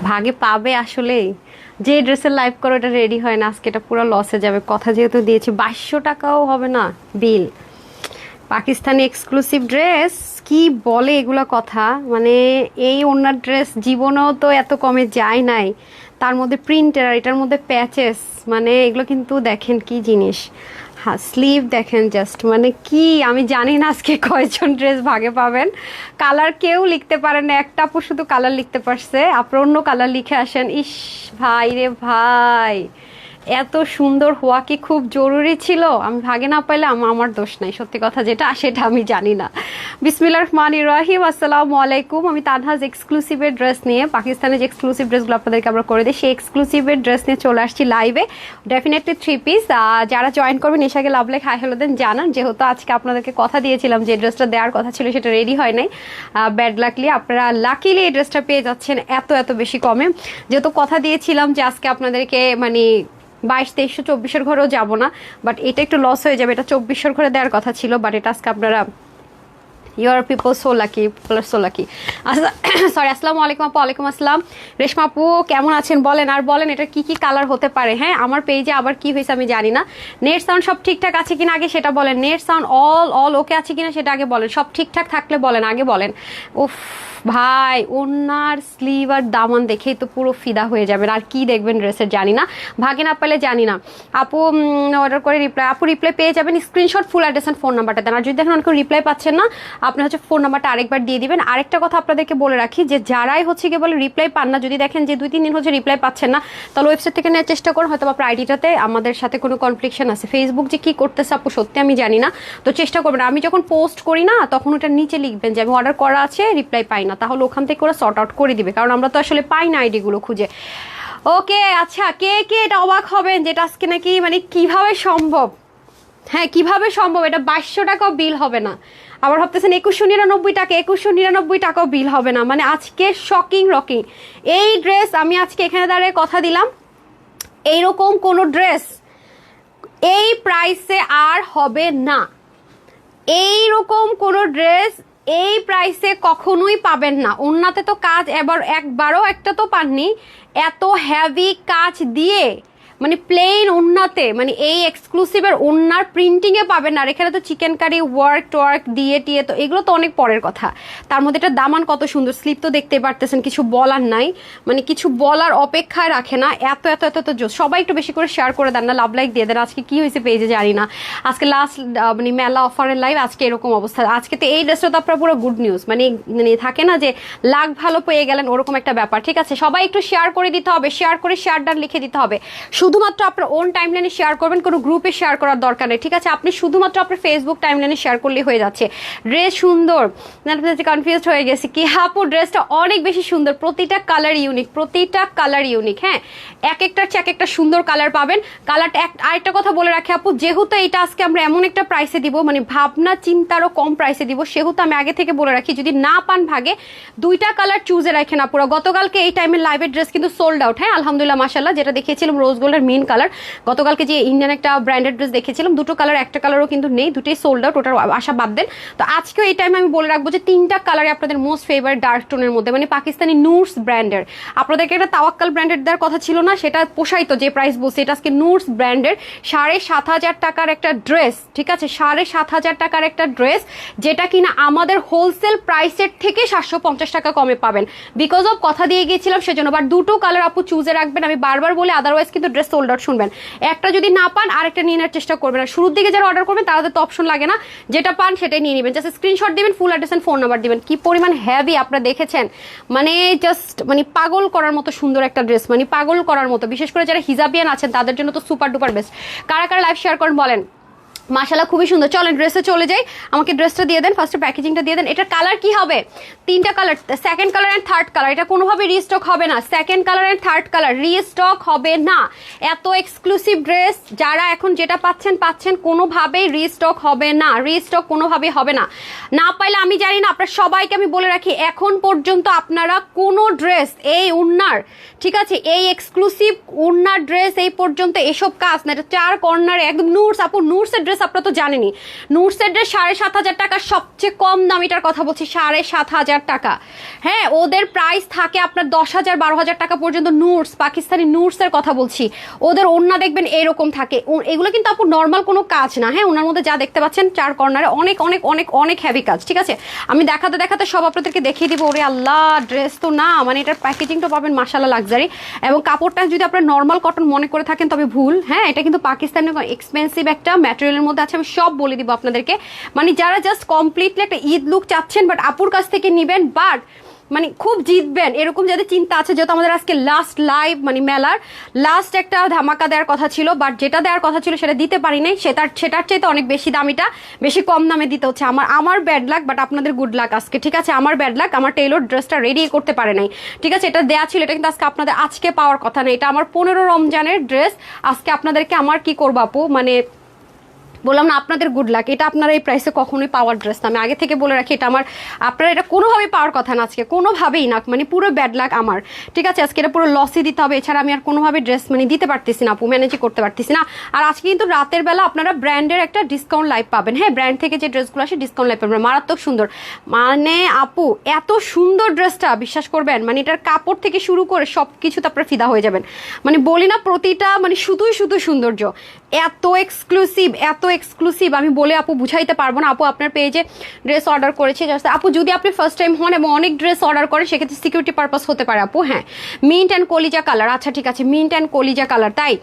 ভাগে পাবে আসলেই। যে ড্রেসের লাইভ করো এটা রেডি হয় না, আজকে এটা পুরো লসে যাবে। কথা যেহেতু দিয়েছি, 2200 টাকাও হবে না বিল। পাকিস্তানি এক্সক্লুসিভ ড্রেস কি বলে এগুলা কথা, মানে এই ওনার ড্রেস জীবনেও তো এত কমে যায় নাই। তার মধ্যে প্রিন্টের আর এটার মধ্যে প্যাচেস, মানে এগুলো কিন্তু দেখেন কি জিনিস। হ্যাঁ, স্লিভ দেখেন জাস্ট, মানে কি আমি জানি না আজকে কয়জন ড্রেস ভাগে পাবেন। কালার কেউ লিখতে পারে না, একটা আপু শুধু কালার লিখতে পারছে, আপনার অন্য কালার লিখে আসেন। ইস ভাই রে ভাই, এত সুন্দর হওয়া কি খুব জরুরি ছিল? আমি ভাগে না পাইলে আমার দোষ নাই, সত্যি কথা যেটা সেটা আমি জানি না। বিসমিল্লাহির রহমানির রহিম, আসসালামু আলাইকুম। আমি তানহাজ এক্সক্লুসিভের ড্রেস নিয়ে, পাকিস্তানের যে এক্সক্লুসিভ ড্রেসগুলো আপনাদেরকে আমরা করে দিই, সেই এক্সক্লুসিভের ড্রেস নিয়ে চলে আসছি লাইভে। Definitely 3 piece. যারা জয়েন করবেন এসে লাভ লাইক হাই হ্যালো দেন জানান, যেহেতু আজকে আপনাদেরকে কথা দিয়েছিলাম যে ড্রেসটা দেওয়ার কথা ছিল সেটা রেডি হয় নাই। ব্যাড লাকলি আপনারা লাকিলি এই ড্রেসটা পেয়ে যাচ্ছেন এত এত বেশি কমে। যেহেতু কথা দিয়েছিলাম যে আজকে আপনাদেরকে মানে 2200, 2300 ঘরেও যাবো না, বাট এটা একটু লস হয়ে যাবে। এটা 2400 ঘরে দেওয়ার কথা ছিল, বাট এটা আজকে আপনারা your people so lucky, so lucky. আচ্ছা সরি, আসসালামু আলাইকুম আপু। ওয়ালাইকুম আসসালাম। রেশমা আপু কেমন আছেন বলেন, আর বলেন এটা কি কি কালার হতে পারে। হ্যাঁ, আমার পেজে আবার কি হয়েছে আমি জানি না। নেট সাউন্ড সব ঠিকঠাক আছে কিনা আগে সেটা বলেন। নেট সাউন্ড অল ওকে আছে কিনা সেটা আগে বলেন। সব ঠিকঠাক থাকলে বলেন, আগে বলেন। উফ ভাই, ওনার স্লিভ আর দামান দেখেই তো পুরো ফিদা হয়ে যাবেন। আর কি দেখবেন ড্রেসের জানি না, ভাগে না পেলে জানি না। আপু অর্ডার করে রিপ্লাই, আপু রিপ্লাই পেয়ে যাবেন। Screenshot full address and phone নাম্বারটা দেন। আর যদি দেখেন অনেকে রিপ্লাই পাচ্ছেন না, আপনি হচ্ছে ফোন নাম্বারটা আরেকবার দিয়ে দিবেন। আরেকটা কথা আপনাদেরকে বলে রাখি, যে যারাই হচ্ছে গিয়ে বলে রিপ্লাই পান না, যদি দেখেন যে 2-3 দিন হচ্ছে রিপ্লাই পাচ্ছেন না, তাহলে ওয়েবসাইট থেকে নেওয়ার চেষ্টা করুন। হয়তো আপনার আইডিটাতে আমাদের সাথে কোনো কনফ্লিকশন আছে। ফেসবুক যে কি করতেছে আপু সত্যি আমি জানি না, তো চেষ্টা করবেন। আমি যখন পোস্ট করি না তখন ওটার নিচে লিখবেন যে আমি অর্ডার করা আছে, রিপ্লাই পাই না, তাহলে ওখান থেকে ওরা সর্ট আউট করে দিবে, কারণ আমরা তো আসলে পাই না আইডিগুলো খুঁজে। ওকে আচ্ছা, কে কে এটা অবাক হবেন যেটা আজকে নাকি মানে কিভাবে সম্ভব? হ্যাঁ, কিভাবে সম্ভব এটা 2200 টাকাও বিল হবে না? আবার ভাবতেছেন 2199 টাকা, 2199 টাকাও বিল হবে না? মানে আজকে শকিং রকিং এই ড্রেস। আমি আজকে এখানে দাঁড়িয়ে কথা দিলাম, এইরকম কোনো ড্রেস এই প্রাইসে আর হবে না। এইরকম কোনো ড্রেস এই প্রাইসে কখনোই পাবেন না। ওন্নাতে তো কাজ এবার একবারও একটা তো পাননি, এত হ্যাভি কাজ দিয়ে, মানে প্লেন ওন্নাতে, মানে এই এক্সক্লুসিভের ওন্নার প্রিন্টিংয়ে পাবেন না। আর এখানে তো চিকেন কারি ওয়ার্ক টোয়ার্ক দিয়ে টিয়ে, তো এগুলো তো অনেক পরের কথা। তার মধ্যে এটা দামান কত সুন্দর, স্লিপ তো দেখতেই পারতেছেন, কিছু বলার নাই, মানে কিছু বলার অপেক্ষায় রাখে না। এত এত এত এত জোস। সবাই একটু বেশি করে শেয়ার করে দেন না, লাভ লাইক দিয়ে দেন। আজকে কি হয়েছে পেজে জানি না, আজকে লাস্ট মানে মেলা অফারের লাইভ, আজকে এরকম অবস্থা। আজকে তো এই ড্রেসটা তো আপনার পুরো গুড নিউজ, মানে মানে থাকে না যে লাখ ভালো পেয়ে গেলেন, ওরকম একটা ব্যাপার। ঠিক আছে, সবাই একটু শেয়ার করে দিতে হবে, শেয়ার করে শেয়ার ডান লিখে দিতে হবে। শুধুমাত্র আপনার ওন টাইমলাইনে শেয়ার করবেন, কোনো গ্রুপে শেয়ার করার দরকার নেই। ঠিক আছে, আপনি শুধুমাত্র আপনার ফেসবুক টাইমলাইনে শেয়ার করলেই হয়ে যাচ্ছে। ড্রেস সুন্দর, কনফিউজ হয়ে গেছি কি আপু? ড্রেসটা অনেক বেশি সুন্দর, প্রতিটা কালার ইউনিক, প্রতিটা কালার ইউনিক। হ্যাঁ, এক একটার চেয়ে এক একটা সুন্দর কালার পাবেন। কালারটা আরেকটা কথা বলে রাখি আপু, যেহেতু এটা আজকে আমরা এমন একটা প্রাইসে দিব, মানে ভাবনা চিন্তারও কম প্রাইসে দিব, সেহেতু আমি আগে থেকে বলে রাখি যদি না পান ভাগে 2টা কালার চুজে রাখেন আপুরা। গতকালকে এই টাইমের লাইভের ড্রেস কিন্তু সোল্ড আউট। হ্যাঁ আলহামদুলিল্লাহ মাশাআল্লাহ, যেটা দেখিয়েছিলাম রোজ গোল্ডের মেইন কালার, গতকালকে যে ইন্ডিয়ান একটা ব্র্যান্ডেড ড্রেস দেখেছিলাম, 2টো কালার, একটা কালারও কিন্তু নেই, দুটোই সোল্ড আউট, ওটার আশা বাদ দেন। তো আজকেও এই টাইমে আমি বলে রাখবো যে 3টা কালারে আপনাদের মোস্ট ফেভারিট ডার্ক টোনের মধ্যে, মানে পাকিস্তানি নুরস ব্র্যান্ডের। আপনাদেরকে একটা তাওয়াক্কাল ব্র্যান্ডের দেওয়ার কথা ছিল না, সেটা পোষাইতো যে প্রাইস বলছে। এটা আজকে নুরস ব্র্যান্ডের 7,500 টাকার একটা ড্রেস। ঠিক আছে, 7,500 টাকার একটা ড্রেস, যেটা কিনা আমাদের হোলসেল প্রাইসের থেকে 750 টাকা কমে পাবেন। বিকজ অফ কথা দিয়ে গিয়েছিলাম সেজন্য। বাট 2টো কালার আপু চুজে রাখবেন, আমি বারবার বলে, আদারওয়াইজ কিন্তু ড্রেস সোল্ড আউট। শুনবেন, একটা যদি না পান আরেকটা নিয়ে নেওয়ার চেষ্টা করবেন। আর শুরুর দিকে যারা অর্ডার করবেন তাদের তো অপশন লাগে না, যেটা পান সেটাই নিয়ে নেবেন। জাস্ট স্ক্রিনশট দিবেন, full address and phone number দিবেন। কি পরিমাণ হ্যাভি আপনারা দেখেছেন, মানে জাস্ট মানে পাগল করার মতো সুন্দর একটা ড্রেস, মানে পাগল করার মতো। বিশেষ করে যারা হিজাবিয়ান আছেন তাদের জন্য তো সুপার ডুপার বেস্ট। কারা কারা লাইভ শেয়ার করেন বলেন। মাশাআল্লাহ খুবই সুন্দর। চলেন ড্রেসে চলে যাই, আমাকে ড্রেসটা দিয়ে দেন, ফার্স্টে প্যাকেজিংটা দিয়ে দেন। এটার কালার কি হবে? 3টা colour, second colour and third colour. এটা কোনোভাবে রিস্টক হবে না, second colour and third colour restock হবে না। এত এক্সক্লুসিভ ড্রেস যারা এখন যেটা পাচ্ছেন কোনোভাবেই রিস্টক হবে না, রিস্টক কোনোভাবেই হবে না। না পাইলে আমি জানি না, আপনার সবাইকে আমি বলে রাখি, এখন পর্যন্ত আপনারা কোনো ড্রেস এই উন্নার, ঠিক আছে, এই এক্সক্লুসিভ উন্নার ড্রেস এই পর্যন্ত এসব কাজ না, এটা 4 কর্নারে একদম নুরস আপু, নুরসের ড্রেস ড্রেস আপনারা তো জানেনই, নুটসের ড্রেস 7,500 টাকা, সবচেয়ে কম দামিটার কথা বলছি 7,500 টাকা। হ্যাঁ, ওদের প্রাইস থাকে আপনার 10,000 12,000 টাকা পর্যন্ত। নুটস, পাকিস্তানি নুটসের কথা বলছি, ওদের ওড়না দেখবেন এরকম থাকে। এগুলো কিন্তু আপু নর্মাল কোনো কাজ না। হ্যাঁ, ওনার মধ্যে যা দেখতে পাচ্ছেন চার কর্নারে অনেক অনেক অনেক অনেক হেভি কাজ। ঠিক আছে, আমি দেখাতে দেখাতে সব আপনাদেরকে দেখিয়ে দিব। ওরে আল্লাহ, ড্রেস তো না, মানে এটার প্যাকেজিংটা পাবেন মাশাআল্লাহ লাক্সারি, এবং কাপড়টা যদি আপনারা নর্মাল কটন মনে করে থাকেন তবে ভুল। হ্যাঁ, এটা কিন্তু পাকিস্তানের এক্সপেন্সিভ একটা ম্যাটেরিয়ালের মধ্যে আছে, আমি সব বলে দিব আপনাদেরকে। মানে যারা জাস্ট কমপ্লিটলি একটা ঈদ লুক চাচ্ছেন বাট আপুর কাছ থেকে নেবেন, বাট মানে খুব জিতবেন এরকম যাদের চিন্তা আছে, যেহেতু আমাদের আজকে লাস্ট লাইভ মানে মেলার লাস্ট একটা ধামাকা দেওয়ার কথা ছিল, বাট যেটা দেওয়ার কথা ছিল সেটা দিতে পারি নাই, সেটার চাইতে অনেক বেশি দামিটা বেশি কম দামে দিতে হচ্ছে। আমার ব্যাড লাক, বাট আপনাদের গুড লাক আজকে। ঠিক আছে, আমার ব্যাড লাক, আমার টেইলর ড্রেসটা রেডি করতে পারে নাই। ঠিক আছে, এটা দেওয়া ছিল, এটা কিন্তু আজকে আপনাদের আজকে পাওয়ার কথা না। এটা আমার 15 রমজানের ড্রেস, আজকে আপনাদেরকে আমার কি করবো আপু, মানে বললাম না আপনাদের গুড লাক, এটা আপনারা এই প্রাইসে কখনোই পাওয়ার ড্রেস না, আমি আগে থেকে বলে রাখি। এটা আমার, আপনারা এটা কোনোভাবেই পাওয়ার কথা না আজকে, কোনোভাবেই না, মানে পুরো ব্যাড লাক আমার। ঠিক আছে, আজকে এটা পুরো লসই দিতে হবে, এছাড়া আমি আর কোনোভাবে ড্রেস মানে দিতে পারতেছি না আপু, ম্যানেজই করতে পারতেছি না। আর আজকে কিন্তু রাতের বেলা আপনারা ব্র্যান্ডের একটা ডিসকাউন্ট লাইভ পাবেন। হ্যাঁ, ব্র্যান্ড থেকে যে ড্রেসগুলো আসে ডিসকাউন্ট লাইভ পাবেন, মারাত্মক সুন্দর। মানে আপু এত সুন্দর ড্রেসটা, বিশ্বাস করবেন, মানে এটার কাপড় থেকে শুরু করে সব কিছুতে আপনারা ফিদা হয়ে যাবেন। মানে বলি না, প্রতিটা মানে শুধুই শুধু সৌন্দর্য, এত এক্সক্লুসিভ, এত এক্সক্লুসিভ, আমি বলে আপু বুঝাইতে পারবো না। আপু আপনার পেজে ড্রেস অর্ডার করেছে, আপু যদি আপনি ফার্স্ট টাইম হন এবং অনেক ড্রেস অর্ডার করেন সেক্ষেত্রে সিকিউরিটি পারপাস হতে পারে আপু। হ্যাঁ, মিন্ট অ্যান্ড কলিজা কালার, আচ্ছা ঠিক আছে, মিন্ট অ্যান্ড কলিজা কালার, তাই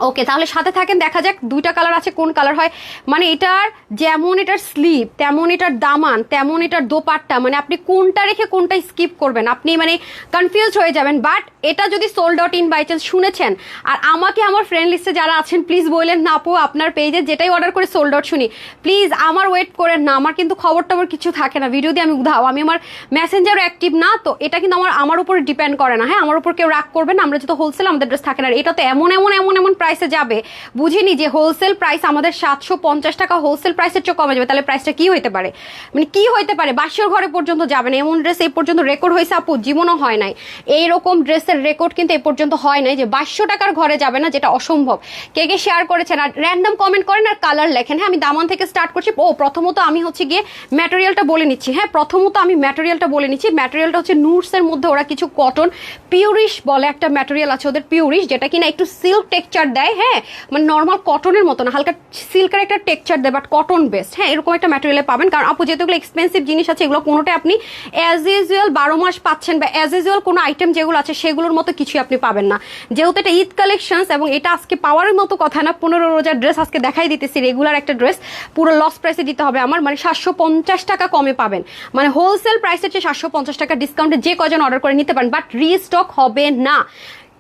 ওকে, তাহলে সাথে থাকেন, দেখা যাক দুইটা কালার আছে, কোন কালার হয়। মানে এটার যেমন এটার স্লিভ, তেমন এটার দামান, তেমন এটার দোপাট্টা, মানে আপনি কোনটা রেখে কোনটা স্কিপ করবেন আপনি মানে কনফিউজ হয়ে যাবেন। বাট এটা যদি sold out in by chance শুনেছেন, আর আমাকে আমার ফ্রেন্ড লিস্টে যারা আছেন প্লিজ বললেন না আপু আপনার পেজে যেটাই অর্ডার করে সোল্ড আউট শুনি, প্লিজ আমার ওয়েট করেন না, আমার কিন্তু খবর টবর কিছু থাকে না, ভিডিও দিয়ে আমি উধাও, আমি আমার মেসেঞ্জারও অ্যাক্টিভ না, তো এটা কিন্তু আমার উপর ডিপেন্ড করে না। হ্যাঁ, আমার উপর কেউ রাগ করবেন না, আমরা যেহেতু হোলসেল আমাদের ড্রেস থাকে না। এটা তো এমন এমন এমন এমন প্রাইসে যাবে, বুঝিনি যে হোলসেল প্রাইস আমাদের 750 টাকা হোলসেল প্রাইসের চেয়ে কমে যাবে, তাহলে প্রাইসটা কি হইতে পারে, মানে কি হইতে পারে, বাসর ঘরে পর্যন্ত যাবে না এমন ড্রেস এই পর্যন্ত রেকর্ড হয়েছে আপু, জীবনও হয় নাই এইরকম ড্রেসের রেকর্ড, কিন্তু এই পর্যন্ত হয় নাই যে 2200 টাকার ঘরে যাবে না, যেটা অসম্ভব। কে কে শেয়ার করেছেন আর র্যান্ডম কমেন্ট করেন আর কালার লেখেন। হ্যাঁ, আমি দামান থেকে স্টার্ট করছি। প্রথমত আমি হচ্ছে গিয়ে ম্যাটেরিয়ালটা বলে নিচ্ছি। হ্যাঁ, প্রথমত আমি ম্যাটেরিয়ালটা বলে নিচ্ছি। ম্যাটেরিয়ালটা হচ্ছে নুটসের মধ্যে ওরা কিছু কটন পিউরিশ বলে একটা ম্যাটেরিয়াল আছে ওদের, পিউরিশ, যেটা কিনা একটু সিল্ক টেক্সচার দেয়। হ্যাঁ, মানে নর্মাল কটনের মতো না, হালকা সিল্কের একটা টেক্সচার দেয়, বাট কটন বেস্ট। হ্যাঁ, এরকম একটা ম্যাটেরিয়ালে পাবেন, কারণ আপু যেগুলো এক্সপেন্সিভ জিনিস আছে এগুলো কোনোটা আপনি অ্যাজ ইউজুয়াল 12 মাস পাচ্ছেন, বা অ্যাজ ইউজুয়াল কোনো আইটেম যেগুলো আছে সেগুলোর মতো কিছুই আপনি পাবেন না। যেহেতু এটা ঈদ কালেকশনস এবং এটা আজকে পাওয়ার মতো কথা না, 15 রোজার ড্রেস আজকে দেখাই দিতেছি, রেগুলার একটা ড্রেস পুরো লস প্রাইসে দিতে হবে আমার, মানে 750 টাকা কমে পাবেন, মানে হোলসেল প্রাইসের চেয়ে 750 টাকা ডিসকাউন্টে যে কজন অর্ডার করে নিতে পারেন, বাট রিস্টক হবে না,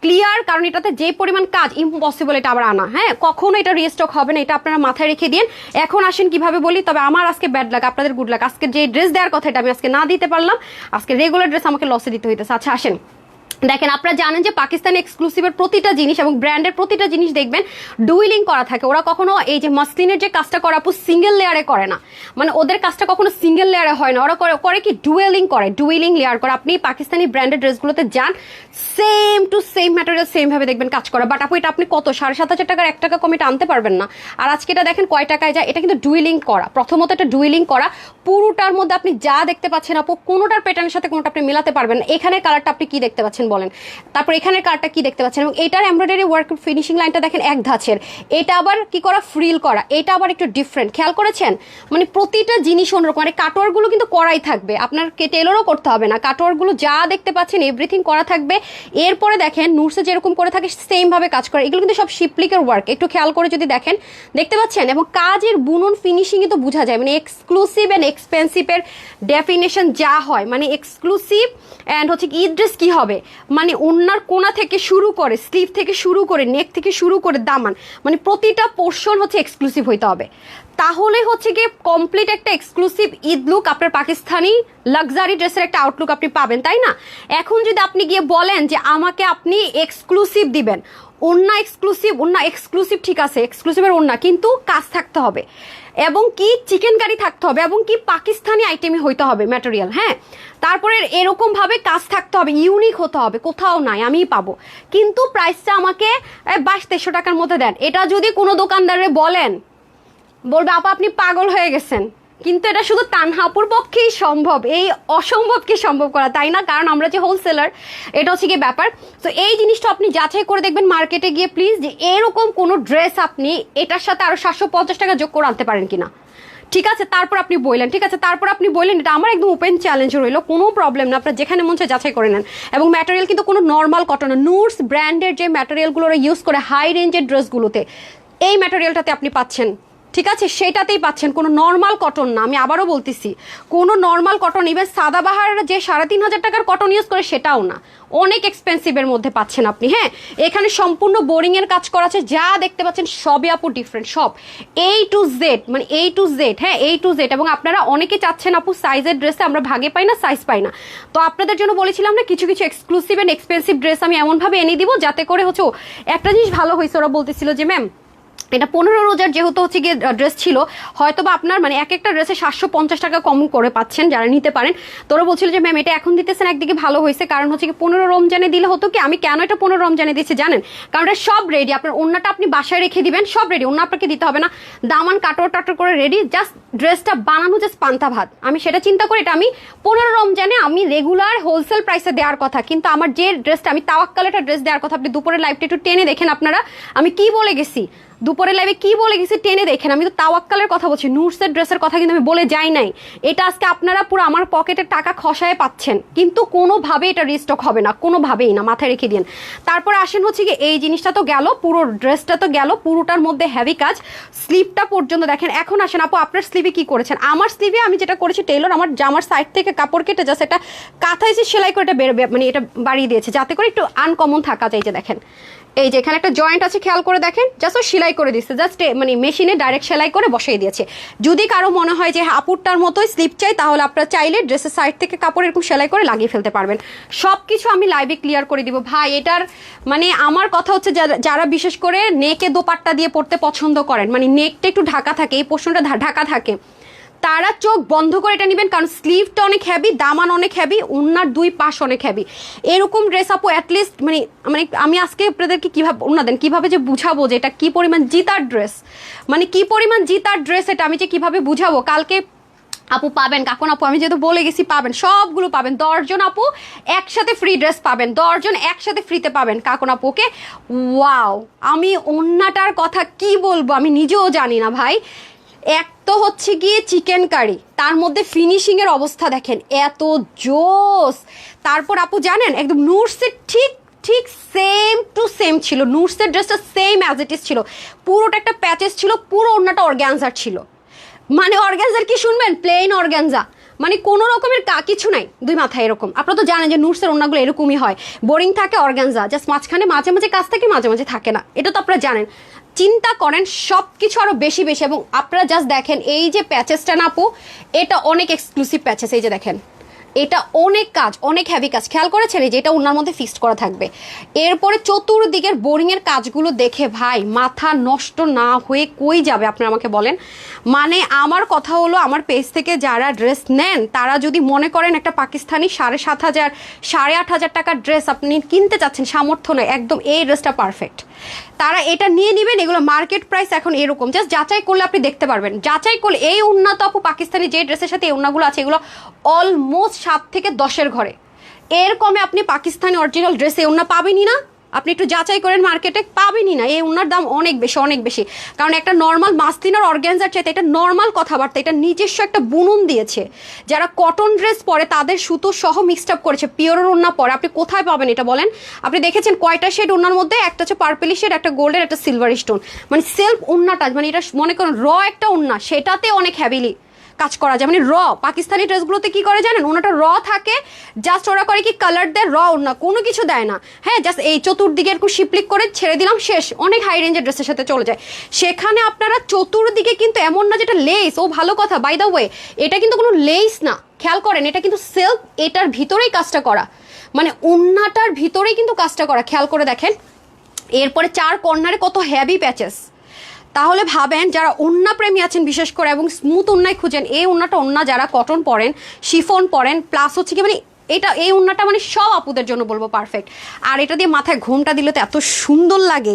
ক্লিয়ার, কারণ এটাতে যে পরিমাণ কাজ ইম্পসিবল এটা আবার আনা। হ্যাঁ, কখনো এটা রিস্টক হবে না, এটা আপনারা মাথায় রেখে দিন। এখন আসেন কিভাবে বলি, তবে আমার আজকে ব্যাড লাক, আপনাদের গুড লাক, আজকে যে ড্রেস দেওয়ার কথা এটা আমি আজকে না দিতে পারলাম, আজকে রেগুলার ড্রেস আমাকে লসে দিতে হইতেছে। আচ্ছা আসেন, দেখেন আপনারা জানেন যে পাকিস্তানি এক্সক্লুসিভের প্রতিটা জিনিস এবং ব্র্যান্ডের প্রতিটা জিনিস দেখবেন ডুইলিং করা থাকে। ওরা কখনো এই যে মাসলিনের যে কাজটা করে আপু সিঙ্গেল লেয়ারে করে না, মানে ওদের কাজটা কখনো সিঙ্গেল লেয়ারে হয় না, ওরা করে কি ডুয়েলিং করে, ডুইলিং লেয়ার করে। আপনি পাকিস্তানি ব্র্যান্ডের ড্রেসগুলোতে যান, same to same material same ভাবে দেখবেন কাজ করা, বাট আপু এটা আপনি কত 7,500 টাকার 1 টাকা কম এটা আনতে পারবেন না। আর আজকে এটা দেখেন কয় টাকায় যায়, এটা কিন্তু ডুইলিং করা, প্রথমত এটা ডুইলিং করা, পুরোটার মধ্যে আপনি যা দেখতে পাচ্ছেন আপু কোনোটার প্যাটার্নের সাথে কোনোটা আপনি মিলাতে পারবেন না। এখানের কালারটা আপনি কি দেখতে পাচ্ছেন বলেন, তারপর এখানের কালারটা কি দেখতে পাচ্ছেন, এবং এটার এমব্রয়ডারি ওয়ার্ক ফিনিশিং লাইনটা দেখেন এক ধাঁচের, এটা আবার কি করা ফ্রিল করা, এটা আবার একটু ডিফারেন্ট, খেয়াল করেছেন, মানে প্রতিটা জিনিস অন্যরকম। মানে কাটওয়ার্কগুলো কিন্তু করাই থাকবে, আপনার টেলরও করতে হবে না, কাটওয়ার্কগুলো যা দেখতে পাচ্ছেন এভরিথিং করা থাকবে। এরপরে দেখেন নুটসে যেরকম করে থাকে সেম ভাবে কাজ করে, এগুলো কিন্তু সব শিপলিকের ওয়ার্ক, একটু খেয়াল করে যদি দেখেন দেখতে পাচ্ছেন, এবং কাজের বুনন ফিনিশিংই তো বোঝা যায়, মানে এক্সক্লুসিভ অ্যান্ড এক্সপেন্সিভের ডেফিনেশন যা হয়, মানে এক্সক্লুসিভ অ্যান্ড হচ্ছে ঈদ ড্রেস কি হবে, মানে ওনার কোনা থেকে শুরু করে স্লিভ থেকে শুরু করে নেক থেকে শুরু করে দামান, মানে প্রতিটা পোর্শন হচ্ছে এক্সক্লুসিভ হইতে হবে, তাহলে হচ্ছে গিয়ে কমপ্লিট একটা এক্সক্লুসিভ ঈদ লুক, আপনার পাকিস্তানি লাক্সারি ড্রেসের একটা আউটলুক আপনি পাবেন, তাই না? এখন যদি আপনি গিয়ে বলেন যে আমাকে আপনি এক্সক্লুসিভ দিবেন, ওন্না এক্সক্লুসিভ ঠিক আছে, এক্সক্লুসিভের ওন্না, কিন্তু কাজ থাকতে হবে, এবং কি চিকেন কারি থাকতে হবে, এবং কি পাকিস্তানি আইটেমই হইতে হবে ম্যাটেরিয়াল। হ্যাঁ, তারপরে এরকম ভাবে কাজ থাকতে হবে, ইউনিক হতে হবে, কোথাও নাই আমিই পাবো, কিন্তু প্রাইসটা আমাকে 2200-2300 টাকার মধ্যে দেন। এটা যদি কোনো দোকানদারে বলেন বলবে আপা আপনি পাগল হয়ে গেছেন, কিন্তু এটা শুধু তানহাপুর পক্ষেই সম্ভব, এই অসম্ভবকে সম্ভব করা, তাই না? কারণ আমরা যে হোলসেলার, এটা হচ্ছে কি ব্যাপার। তো এই জিনিসটা আপনি যাচাই করে দেখবেন মার্কেটে গিয়ে প্লিজ, যে এরকম কোনো ড্রেস আপনি এটার সাথে আরো 750 টাকা যোগ করে আনতে পারেন কিনা। ঠিক আছে, তারপর আপনি বললেন, ঠিক আছে, তারপর আপনি বললেন, এটা আমার একদম ওপেন চ্যালেঞ্জ রইলো, কোনো প্রবলেম না, আপনার যেখানে মন চায় যাচাই করে নেন। এবং ম্যাটেরিয়াল কিন্তু কোনো নর্মাল কটন, নুটস ব্র্যান্ডের যে ম্যাটেরিয়ালগুলো ইউজ করে হাই রেঞ্জের ড্রেসগুলোতে, এই ম্যাটেরিয়ালটাতে আপনি পাচ্ছেন, ঠিক আছে, সেটাতেই পাচ্ছেন, কোনো নর্মাল কটন না। আমি আবারও বলতেছি, কোনো নর্মাল কটন, ইভেন সাদাবাহার যে 3500 টাকার কটন ইউজ করে সেটাও না, অনেক এক্সপেন্সিভের মধ্যে পাচ্ছেন আপনি। হ্যাঁ, এখানে সম্পূর্ণ বোরিং এর কাজ করা আছে, যা দেখতে পাচ্ছেন সবই আপু ডিফারেন্ট, সব A to Z, মানে A to Z, হ্যাঁ A to Z। এবং আপনারা অনেকে চাচ্ছেন আপু সাইজের ড্রেসে আমরা ভাগে পাই না, সাইজ পাই না, তো আপনাদের জন্য বলেছিলাম না কিছু কিছু এক্সক্লুসিভ এন্ড এক্সপেন্সিভ ড্রেস আমি এমনভাবে এনে দিব যাতে করে হচ্ছে একটা জিনিস ভালো হয়েছে, ওরা বলতেছিল যে ম্যাম এটা 15 রোজার যেহেতু হচ্ছে গিয়ে ড্রেস ছিল, হয়তো বা আপনার মানে এক একটা ড্রেসে 750 টাকা কম করে পাচ্ছেন যারা নিতে পারেন। তোরা বলছিল যে ম্যাম এটা এখন দিতেছেন, একদিকে ভালো হয়েছে, কারণ হচ্ছে কি 15 রমজানে দিলে হতো কি, আমি কেন এটা 15 রমজানে দিচ্ছি জানেন? কারণ এটা সব রেডি, আপনার ওন্নাটা আপনি বাসায় রেখে দিবেন, সব রেডি, ওন্না আপনাকে দিতে হবে না, দামান কাটোর টাটোর করে রেডি, জাস্ট ড্রেসটা বানানো, জাস্ট পান্তা ভাত। আমি সেটা চিন্তা করি, এটা আমি 15 রমজানে আমি রেগুলার হোলসেল প্রাইসে দেওয়ার কথা, কিন্তু আমার যে ড্রেসটা আমি তাওয়াক্কাল একটা ড্রেস দেওয়ার কথা, আপনি দুপুরের লাইভটা একটু টেনে দেখেন আপনারা, আমি কি বলে গেছি দুপুরের লাইভে, কি বলে গেছি টেনে দেখেন, আমি তো তাওয়াক্কালের কথা বলছি, নুটসের ড্রেসের কথা কিন্তু আমি বলে যাই নাই। এটা আজকে আপনারা পুরো আমার পকেটের টাকা খসায় পাচ্ছেন, কিন্তু কোনোভাবে এটা রিস্টক হবে না, কোনোভাবেই না, মাথায় রেখে দিন। তারপরে আসেন হচ্ছে কি, এই জিনিসটা তো গেল, পুরো ড্রেসটা তো গেল, পুরোটার মধ্যে হেভি কাজ, স্লিভটা পর্যন্ত দেখেন। এখন আসেন আপু আপনার স্লিভে কি করেছেন? আমার স্লিভে আমি যেটা করেছি, টেইলর আমার জামার সাইড থেকে কাপড় কেটে জাস্ট একটা কাঁথা এসে সেলাই করে এটা মানে এটা বাড়িয়ে দিয়েছে যাতে করে একটু আনকমন থাকা যায়। যে দেখেন এই যে এখানে একটা জয়েন্ট আছে, খেয়াল করে দেখেন, জাস্ট ও সেলাই করে দিচ্ছে, জাস্ট মানে মেশিনে ডাইরেক্ট সেলাই করে বসিয়ে দিয়েছে। যদি কারো মনে হয় যে আপুরটার মতোই স্লিপ চাই, তাহলে আপনারা চাইলে ড্রেসের সাইড থেকে কাপড় এরকম সেলাই করে লাগিয়ে ফেলতে পারবেন। সব কিছু আমি লাইভে ক্লিয়ার করে দিব ভাই। এটার মানে আমার কথা হচ্ছে, যারা বিশেষ করে নেকে দোপাট্টা দিয়ে পড়তে পছন্দ করেন, মানে নেকটা একটু ঢাকা থাকে, এই পোর্শনটা ঢাকা থাকে, তারা চোখ বন্ধ করে এটা নেবেন, কারণ স্লিভটা অনেক হ্যাভি, দামান অনেক হ্যাভি, উন্নার দুই পাশ অনেক হ্যাভি। এরকম ড্রেস আপু অ্যাটলিস্ট মানে মানে আমি আজকে আপনাদেরকে কিভাবে উন্না দেন, কিভাবে যে বুঝাবো যে এটা কি পরিমাণ জিতার ড্রেস, মানে কি পরিমাণ জিতার ড্রেস এটা আমি যে কিভাবে বুঝাবো। কালকে আপু পাবেন, কাকুন আপু আমি যেহেতু বলে গেছি পাবেন, সবগুলো পাবেন, 10 জন আপু একসাথে ফ্রি ড্রেস পাবেন, 10 জন একসাথে ফ্রিতে পাবেন কাকুন আপুকে। ওয়াও, আমি ওন্নাটার কথা কি বলবো আমি নিজেও জানি না ভাই। এক তো হচ্ছে গিয়ে চিকেন কারি, তার মধ্যে ফিনিশিং এর অবস্থা দেখেন এত জোস। তারপর আপু জানেন একদম নুটসের ঠিক ঠিক সেম টু সেম ছিল, নুটসের ড্রেসটা সেম অ্যাজ ইট ইজ ছিল, পুরোটা একটা প্যাচেস ছিল, পুরো ওন্নাটা অর্গ্যানজার ছিল, মানে অর্গ্যানজার কি শুনবেন, প্লেন অর্গ্যানজা, মানে কোনো রকমের কিছু নাই, দুই মাথায় এরকম। আপনারা তো জানেন যে নুটসের ওন্নাগুলো এরকমই হয়, বোরিং থাকে, অর্গ্যানজা জাস্ট মাঝখানে মাঝে মাঝে কাজ থাকে, মাঝে মাঝে থাকে না, এটা তো আপনারা জানেন। চিন্তা করেন সব কিছু আরো বেশি বেশি, এবং আপনারা জাস্ট দেখেন এই যে প্যাচেসটা না আপু, এটা অনেক এক্সক্লুসিভ প্যাচেস, এই যে দেখেন এটা অনেক কাজ, অনেক হ্যাভি কাজ, খেয়াল করেছেন এই যে এটা ওনার মধ্যে ফিক্সড করা থাকবে। এরপরে চতুর্দিকের বোরিং এর কাজগুলো দেখে ভাই মাথা নষ্ট না হয়ে কই যাবে আপনারা আমাকে বলেন। মানে আমার কথা হলো, আমার পেজ থেকে যারা ড্রেস নেন তারা যদি মনে করেন একটা পাকিস্তানি 7,500 8,500 টাকার ড্রেস আপনি কিনতে চাচ্ছেন, সামর্থ্য নয়, একদম এই ড্রেসটা পারফেক্ট, তারা এটা নিয়ে নেবেন। এগুলো মার্কেট প্রাইস এখন এরকম, জাস্ট যাচাই করলে আপনি দেখতে পারবেন, যাচাই করলে এই উন্না তো আপু পাকিস্তানি যে ড্রেসের সাথে এই উন্নাগুলো আছে এগুলো অলমোস্ট 7 থেকে 10-এর ঘরে, এর কমে আপনি পাকিস্তানি অরিজিনাল ড্রেস এই উন্না পাবেনই না। আপনি একটু যাচাই করেন, মার্কেটে পাবেনই না, এই উন্নার দাম অনেক বেশি, অনেক বেশি, কারণ একটা নর্মাল মাসলিনার অর্গ্যানজার চাইতে এটা নর্মাল কথাবার্তা, এটা নিজস্ব একটা বুনন দিয়েছে, যারা কটন ড্রেস পরে তাদের সুতো সহ মিক্সড আপ করেছে, পিওরের উন্না পরে আপনি কোথায় পাবেন এটা বলেন? আপনি দেখেছেন কয়টা শেড উন্নার মধ্যে, একটা হচ্ছে পার্পেলি শেড, একটা গোল্ডের, একটা সিলভার স্টোন, মানে সেলফ উন্নাটা, মানে এটা মনে করেন র একটা উন্না, সেটাতে অনেক হ্যাভিলি কাজ করা যায়, মানে র। পাকিস্তানি ড্রেসগুলোতে কি করে জানেন, ওনাটা র থাকে, জাস্ট ওরা করে কি কালার দেয়, র ওনা কোনো কিছু দেয় না, হ্যাঁ জাস্ট এই চতুর্দিকে এরকম শিপলিক করে ছেড়ে দিলাম, শেষ। অনেক হাই রেঞ্জের ড্রেসের সাথে চলে যায়, সেখানে আপনারা চতুর্দিকে কিন্তু এমন না যেটা লেস, ও ভালো কথা, বাই দ্য ওয়ে এটা কিন্তু কোনো লেস না, খেয়াল করেন এটা কিন্তু সেলফ, এটার ভিতরেই কাজটা করা, মানে ওন্নাটার ভিতরেই কিন্তু কাজটা করা, খেয়াল করে দেখেন। এরপরে 4 কর্নারে কত হেভি প্যাচেস, তাহলে ভাবেন যারা ওন্না প্রেমী আছেন বিশেষ করে এবং স্মুথ ওন্নায় খুঁজেন, এই ওন্নাটা ওন্না যারা কটন পরেন, শিফন পরেন, প্লাস হচ্ছে কি মানে এটা এই ওন্নাটা মানে সব আপুদের জন্য বলবো পারফেক্ট। আর এটা দিয়ে মাথায় ঘোমটা দিলে তো এত সুন্দর লাগে,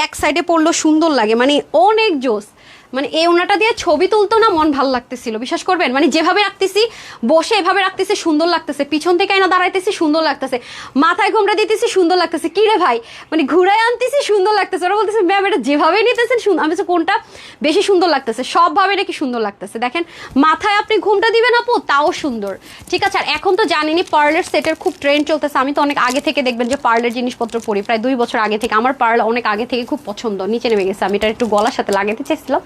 এক সাইডে পড়লেও সুন্দর লাগে, মানে অনেক জোস। মানে এই ওনাটা দিয়ে ছবি তুলতো না মন ভালো লাগতেছিল, বিশ্বাস করবেন। মানে যেভাবে রাখতেছি, বসে এভাবে রাখতেছি সুন্দর লাগতেছে, পিছন থেকে আইনা দাঁড়াইতেছি সুন্দর লাগতেছে, মাথায় ঘোমটা দিতেছি সুন্দর লাগতেছে, কি রে ভাই মানে ঘুরাই আনতেছি সুন্দর লাগতেছে। ওরা বলতেছে ম্যাম এটা যেভাবে নিতেছেন সুন্দর। আমি কোনটা বেশি সুন্দর লাগতেছে? সবভাবে নাকি সুন্দর লাগতেছে। দেখেন মাথায় আপনি ঘোমটা দিবেন আপু, তাও সুন্দর, ঠিক আছে। আর এখন তো জানিনি পার্লের সেটের খুব ট্রেন্ড চলতেছে। আমি তো অনেক আগে থেকে দেখবেন যে পার্লের জিনিসপত্র পরি, প্রায় 2 বছর আগে থেকে। আমার পার্ল অনেক আগে থেকে খুব পছন্দ, নিচে নেমে গেছে, আমি এটা একটু গলার সাথে লাগাতে চাইছিলাম।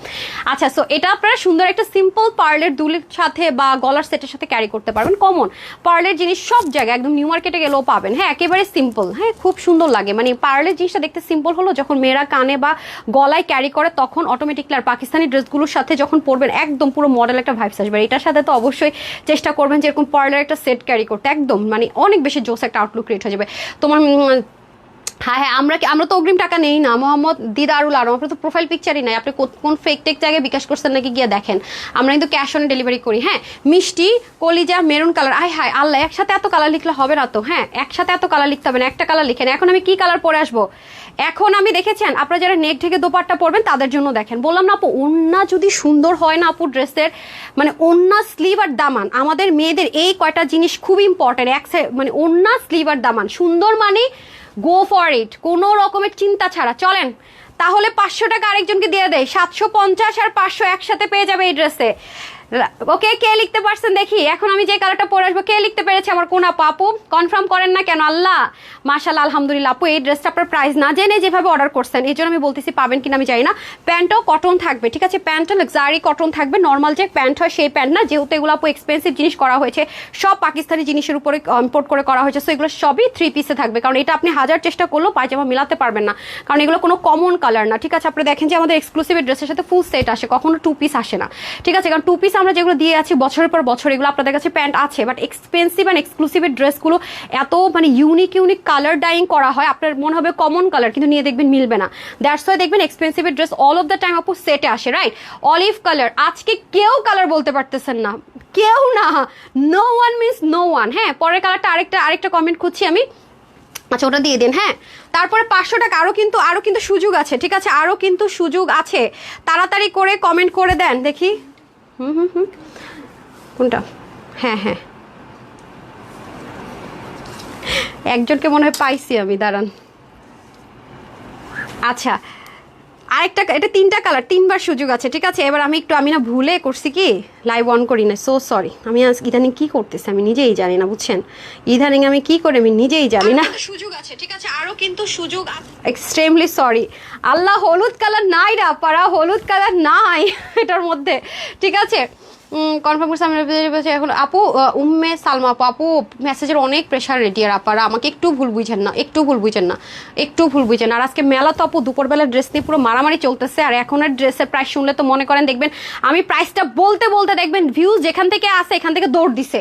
আচ্ছা, সো এটা আপনারা সুন্দর একটা সিম্পল পার্লের দুলের সাথে বা গলার সেটের সাথে ক্যারি করতে পারবেন। কমন পার্লের জিনিস সব জায়গায় একদম নিউ মার্কেটে গেলেও পাবেন। হ্যাঁ, একেবারে সিম্পল, হ্যাঁ খুব সুন্দর লাগে। মানে পার্লের জিনিসটা দেখতে সিম্পল হলো, যখন মেয়েরা কানে বা গলায় ক্যারি করে তখন অটোমেটিকলি আর পাকিস্তানি ড্রেসগুলোর সাথে যখন পরবেন একদম পুরো মডেল একটা ভাইবস আসবে। এটার সাথে তো অবশ্যই চেষ্টা করবেন যে এরকম পার্লের একটা সেট ক্যারি করতে, একদম মানে অনেক বেশি জোস একটা আউটলুক ক্রিয়েট হয়ে যাবে তোমার। হ্যাঁ হ্যাঁ, আমরা তো অগ্রিম টাকা নেই না মোহাম্মদ দিদারুল আলম, আপনার তো প্রোফাইল পিকচারই নাই। আপনি কোন ফেক টেক জায়গায় বিকাশ করছেন নাকি গিয়ে দেখেন। আমরা কিন্তু ক্যাশ অন ডেলিভারি করি। হ্যাঁ, মিষ্টি কলিজা মেরুন কালার, আয় হায় আল্লাহ, একসাথে এত কালার লিখলে হবে না তো। হ্যাঁ, একসাথে এত কালার লিখতে হবে না, একটা কালার লিখেন। এখন আমি কি কালার পরে আসবো? এখন আমি দেখেছেন আপনারা যারা নেক ঢেকে দোপাট্টা পরবেন তাদের জন্য দেখেন, বললাম না আপু ওন্না যদি সুন্দর হয় না আপু ড্রেসের, মানে ওন্না স্লিভ আর দামান, আমাদের মেয়েদের এই কয়টা জিনিস খুব ইম্পর্টেন্ট। মানে ওন্না স্লিভ আর দামান সুন্দর মানে গো ফর ইট, কোনো রকমের চিন্তা ছাড়া। চলেন তাহলে 500 টাকা আরেকজনকে দিয়ে দেয়, 750 আর 500 একসাথে পেয়ে যাবে এই ড্রেসে। ওকে, কে লিখতে পারছেন দেখি। এখন আমি যে কালারটা পরে আসবো, কে লিখতে পেরেছে আমার কোন আপু? আপু কনফার্ম করেন না কেন? আল্লাহ মাশাআল্লাহ আলহামদুলিল্লাহ। আপু এই ড্রেসটা আপনার প্রাইস না জেনে যেভাবে অর্ডার করছেন এই জন্য আমি বলতেছি পাবেন কিনা আমি জানি না। প্যান্টও কটন থাকবে, ঠিক আছে, প্যান্টও লাক্সারি কটন থাকবে, নর্মাল যে প্যান্ট হয় সেই প্যান্ট না। যেহেতু এগুলো আপু এক্সপেন্সিভ জিনিস করা হয়েছে, সব পাকিস্তানি জিনিসের উপরে ইম্পোর্ট করে করা হয়েছে, সো এগুলো সবই 3 পিসে থাকবে। কারণ এটা আপনি হাজার চেষ্টা করলেও পায়জামা মিলাতে পারবেন না, কারণ এগুলো কোনো কমন কালার না, ঠিক আছে। আপনি দেখেন যে আমাদের এক্সক্লুসিভ ড্রেসের সাথে ফুল সেট আসে, কখনো 2 পিস আসে না, ঠিক আছে। কারণ 2 পিস আমরা যেগুলো দিয়ে আছি বছরের পর বছর, এগুলো আপনাদের কাছে প্যান্ট আছে, বাট এক্সপেন্সিভ অ্যান্ড এক্সক্লুসিভ ড্রেসগুলো এত মানে ইউনিক কালার ডাইং করা হয়, আপনার মনে হবে কমন কালার, কিন্তু নিয়ে দেখবেন মিলবে না। দ্যাটস ওয়াই দেখবেন expensive dress all of the time আপু সেটে আসে, রাইট। অলিভ কালার, আজকে কেউ কালার বলতে পারতেছেন না, কেউ না, no one means no one. হ্যাঁ, পরের কালারটা আরেকটা কমেন্ট খুঁজছি আমি, আচ্ছা ওটা দিয়ে দিন। হ্যাঁ, তারপরে 500 টাকা আরো কিন্তু সুযোগ আছে, ঠিক আছে, আরো কিন্তু সুযোগ আছে, তাড়াতাড়ি করে কমেন্ট করে দেন দেখি। কোনটা? হ্যাঁ হ্যাঁ, একজনকে মনে হয় পাইছি আমি, দাঁড়ান। আচ্ছা আরেকটা, এটা 3টা কালার, 3বার সুযোগ আছে, ঠিক আছে। এবার আমি না ভুলে করছি কি, লাইভ অন করি না, সো সরি। আমি আজ ইদানিং কি করতেছি আমি নিজেই জানি না, বুঝছেন, ইদানিং আমি কি করে আমি নিজেই জানি না। সুযোগ আছে, ঠিক আছে, আরো কিন্তু সুযোগ, এক্সট্রিমলি সরি। আল্লাহ, হলুদ কালার নাই রা পারা, হলুদ কালার নাই এটার মধ্যে, ঠিক আছে। কনফার্ম করছি আমি এখন। আপু উম্মে সালমা আপু মেসেজের অনেক প্রেশার রেডি, আর আপারা আমাকে একটু ভুল বুঝেন না, একটু ভুল বুঝেন। আর আজকে মেলা তো আপু দুপুরবেলা ড্রেস নিয়ে পুরো মারামারি চলতেছে, আর এখন আর ড্রেসের প্রাইস শুনলে তো মনে করেন দেখবেন আমি প্রাইসটা বলতে দেখবেন ভিউজ যেখান থেকে আসে এখান থেকে দৌড় দিছে,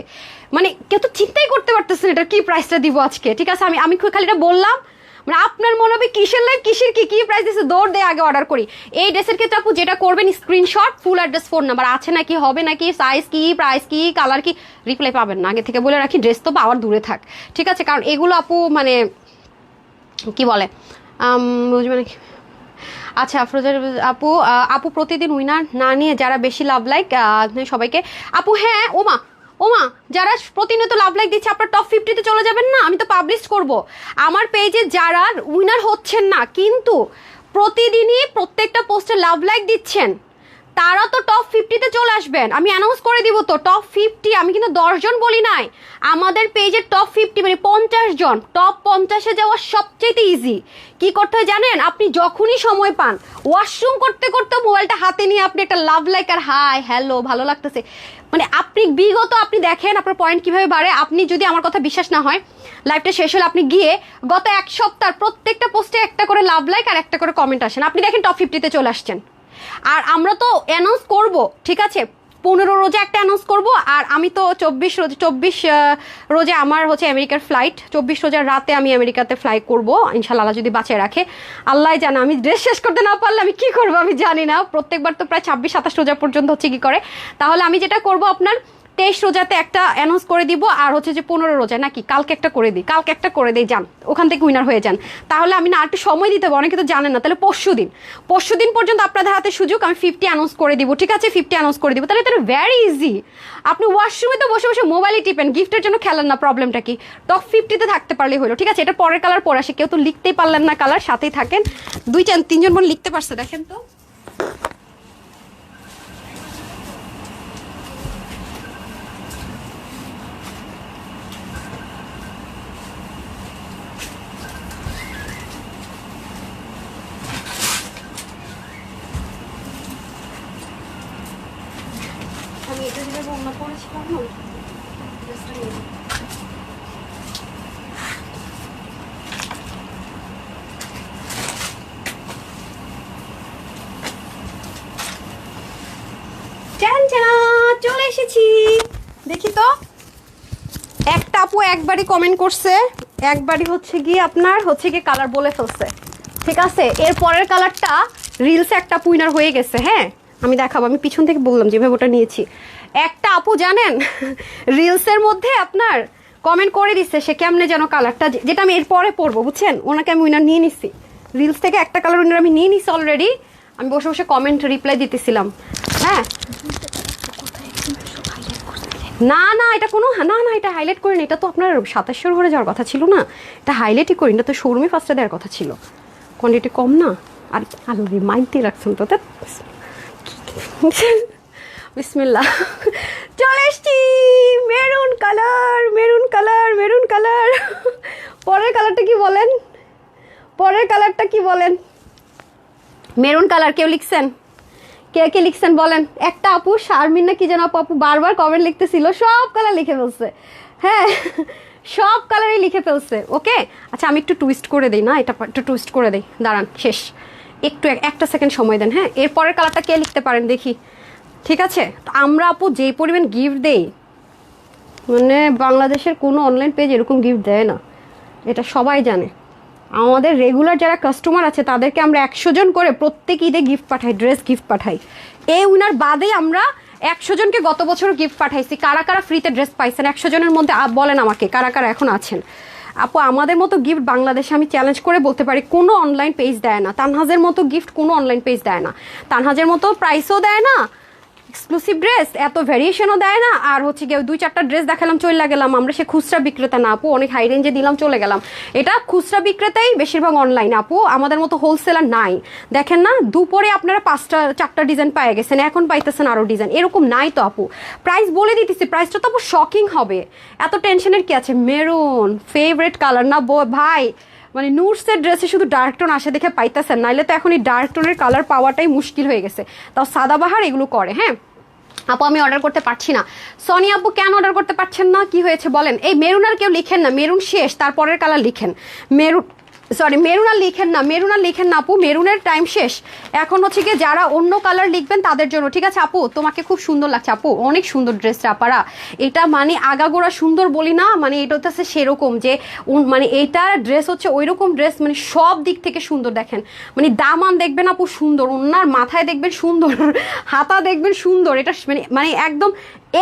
মানে কেউ তো চিন্তাই করতে পারতেছে এটা কি প্রাইসটা দিব আজকে, ঠিক আছে। আমি খালি এটা বললাম, মানে আপনার মনে হবে কিসের লাইভ কিসের কি প্রাইস দিচ্ছে, দৌড় দিয়ে আগে অর্ডার করি। এই ড্রেসের ক্ষেত্রে আপু যেটা করবেন, screenshot, full address, phone number আছে নাকি, হবে নাকি, সাইজ কি, প্রাইস কি, কালার কি, রিপ্লাই পাবেন না, আগে থেকে বলে রাখি, ড্রেস তো পাওয়ার দূরে থাক, ঠিক আছে। কারণ এগুলো আপু মানে কি বলে বুঝবে নাকি। আচ্ছা আফরোজার আপু প্রতিদিন উইনার না নিয়ে যারা বেশি লাভ লাইক সবাইকে আপু, হ্যাঁ ওমা যারা প্রতিনিয়ত লাভ লাইক দিচ্ছে আপনার টপ 50-তে চলে যাবেন না, আমি তো পাবলিশ করব আমার পেজে যারা উইনার হচ্ছেন না কিন্তু প্রতিদিনই প্রত্যেকটা পোস্টে লাভ লাইক দিচ্ছেন, তারা তো টপ 50-তে চলে আসবেন, আমি অ্যানাউন্স করে দিব তো টপ 50। আমি কিন্তু 10 জন বলি নাই, আমাদের পেজের টপ 50 মানে 50 জন, টপ 50-এ যাওয়া সবচেয়ে ইজি। কি করতে হয় জানেন, আপনি যখনই সময় পান ওয়াশরুম করতে করতে মোবাইলটা হাতে নিয়ে আপনি একটা লাভ লাইক আর হাই হ্যালো ভালো লাগতেছে, মানে আপনি আপনি দেখেন আপনার পয়েন্ট কিভাবে বাড়ে। আপনি যদি আমার কথা বিশ্বাস না হয়, লাইভটা শেষ হলে আপনি গিয়ে গত 1 সপ্তাহ প্রত্যেকটা পোস্টে একটা করে লাভ লাইক আর একটা করে কমেন্ট আসেন, আপনি দেখেন টপ 50-তে চলে আসছেন। আর আমরা তো অ্যানাউন্স করব, ঠিক আছে, 15 রোজা একটা অ্যানাউন্স করব, আর আমি তো 24 রোজে আমার হচ্ছে আমেরিকার ফ্লাইট, 24 রোজার রাতে আমি আমেরিকাতে ফ্লাই করব ইনশাল্লাহ, যদি বাঁচিয়ে রাখে আল্লাহ জানে। আমি ড্রেস শেষ করতে না পারলে আমি কি করব আমি জানি না, প্রত্যেকবার তো প্রায় 26-27 রোজা পর্যন্ত হচ্ছে কি করে। তাহলে আমি যেটা করব আপনার 23 রোজাতে একটা অ্যানাউন্স করে দিব, আর হচ্ছে যে 15 রোজা নাকি কালকে একটা করে দিই, কালকে একটা করে দিই, যান ওখান থেকে উইনার হয়ে যান। তাহলে আমি না আর একটু সময় দিতে হবে, অনেকে তো জানেন না। তাহলে পরশু দিন পর্যন্ত আপনাদের হাতে সুযোগ, আমি 50 অ্যানাউন্স করে দিব, ঠিক আছে? 50 অ্যানাউন্স করে দিব, তাহলে ভেরি ইজি। আপনি ওয়াশরুমে তো বসে বসে মোবাইলে টিপেন, গিফটের জন্য খেলেন না, প্রবলেমটা কি? টপ 50-তে থাকতে পারলেই হলো, ঠিক আছে? এটা পরের কালার পরে আসে, কেউ তো লিখতেই পারলেন না কালার, সাথেই থাকেন। 2-3 জন বোন লিখতে পারছে, দেখেন তো। আমি এটা যেভাবে অন্য পড়েছিলাম না, ড্রেসটা নিয়ে চলে এসেছি। দেখি তো, একটা আপু একবারই কমেন্ট করছে, একবারই হচ্ছে গিয়ে আপনার হচ্ছে গিয়ে কালার বলে ফেলছে, ঠিক আছে? এর পরের কালারটা রিলসে একটা আপু উইনার হয়ে গেছে। হ্যাঁ, আমি দেখাবো, আমি পিছন থেকে বললাম যেভাবে ওটা নিয়েছি। একটা আপু জানেন রিলসের মধ্যে আপনার কমেন্ট করে দিচ্ছে, সে কেমনে যেন কালারটা, যেটা আমি এরপরে পরবো, বুঝছেন? ওনাকে আমি উইনার নিয়ে নিছি, রিলস থেকে একটা কালার উইনার আমি নিয়ে নিছি অলরেডি। আমি বসে বসে কমেন্ট রিপ্লাই দিতেছিলাম। হ্যাঁ, না না, এটা কোনো না না, এটা হাইলাইট করিনি, এটা তো আপনার 2700 ঘরে যাওয়ার কথা ছিল না, এটা হাইলাইটই করিনি, এটা তো শোরুমে ফার্স্টে দেওয়ার কথা ছিল, কোয়ান্টিটি কম না। আর আলু দিয়ে মাইক দিয়ে রাখছেন তো, বিসমিল্লাহ। চলে এসছি, maroon colour, maroon colour, maroon colour. পরের কালারটা কি বলেন? পরের কালারটা কি বলেন? মেরুন কালার কেউ লিখছেন? কে কে লিখছেন বলেন? একটা আপু শারমিন না কি যেন আপু বারবার কমেন্ট লিখতেছিল, সব কালার লিখে ফেলছে। হ্যাঁ, সব কালারই লিখে ফেলছে। ওকে, আচ্ছা আমি একটু টুইস্ট করে দিই না, এটা একটু টুইস্ট করে দিই, দাঁড়ান, শেষ, একটু একটা সেকেন্ড সময় দেন। হ্যাঁ, এরপরের কালারটা কে লিখতে পারেন দেখি, ঠিক আছে? তো আমরা আপু যেই পরিমাণ গিফট দেই, মানে বাংলাদেশের কোনো অনলাইন পেজ এরকম গিফট দেয় না, এটা সবাই জানে। আমাদের রেগুলার যারা কাস্টমার আছে তাদেরকে আমরা 100 জন করে প্রত্যেক ঈদে গিফট পাঠাই, ড্রেস গিফট পাঠাই। এই উইনার বাদে আমরা 100 জনকে গত বছর গিফট পাঠাইছি। কারা কারা ফ্রিতে ড্রেস পাইছেন 100 জনের মধ্যে বলেন আমাকে, কারা কারা এখন আছেন? আপু আমাদের মতো গিফট বাংলাদেশে আমি চ্যালেঞ্জ করে বলতে পারি কোনো অনলাইন পেজ দেয় না। তানহাজের মতো গিফট কোনো অনলাইন পেজ দেয় না। তানহাজের মতো প্রাইসও দেয় না, এক্সক্লুসিভ ড্রেস এত ভ্যারিয়েশনও দেয় না। আর হচ্ছে গিয়ে 2-4টা ড্রেস দেখালাম চলে গেলাম, আমরা সে খুচরা বিক্রেতা না আপু, অনেক হাই রেঞ্জে দিলাম চলে গেলাম। এটা খুচরা বিক্রেতাই বেশিরভাগ অনলাইন আপু, আমাদের মতো হোলসেলার নাই। দেখেন না, দুপুরে আপনারা 5-4টা ডিজাইন পেয়ে গেছেন, এখন পাইতেছেন আরও ডিজাইন, এরকম নাই তো আপু। প্রাইস বলে দিতেছি, প্রাইসটা তো আপু শকিং হবে, এত টেনশনের কি আছে? মেরুন ফেভারিট কালার না ভাই, মানে নুটসের ড্রেসে শুধু ডার্ক টোন আসে দেখে পাইতেছেন, নাইলে তো এখন এই ডার্ক টোনের কালার পাওয়াটাই মুশকিল হয়ে গেছে। তাও সাদাবাহার এগুলো করে। হ্যাঁ আপু আমি অর্ডার করতে পারছি না। সনি আপু কেন অর্ডার করতে পারছেন না, কি হয়েছে বলেন? এই মেরুন আর কেউ লিখেন না, মেরুন শেষ, তারপরের কালার লিখেন। মেরুন মেরুন আর লিখেন না, মেরুন আর লিখেন না আপু, মেরুনের টাইম শেষ। এখন হচ্ছে গিয়ে যারা অন্য কালার লিখবেন তাদের জন্য, ঠিক আছে? আপু তোমাকে খুব সুন্দর লাগছে আপু, অনেক সুন্দর ড্রেসটা আপারা। এটা মানে আগাগোড়া সুন্দর বলি না, মানে এটা হচ্ছে সেরকম যে মানে এইটার ড্রেস হচ্ছে ওই রকম ড্রেস, মানে সব দিক থেকে সুন্দর। দেখেন মানে দামান দেখবেন আপু সুন্দর, ওনার মাথায় দেখবেন সুন্দর, হাতা দেখবেন সুন্দর, এটা মানে একদম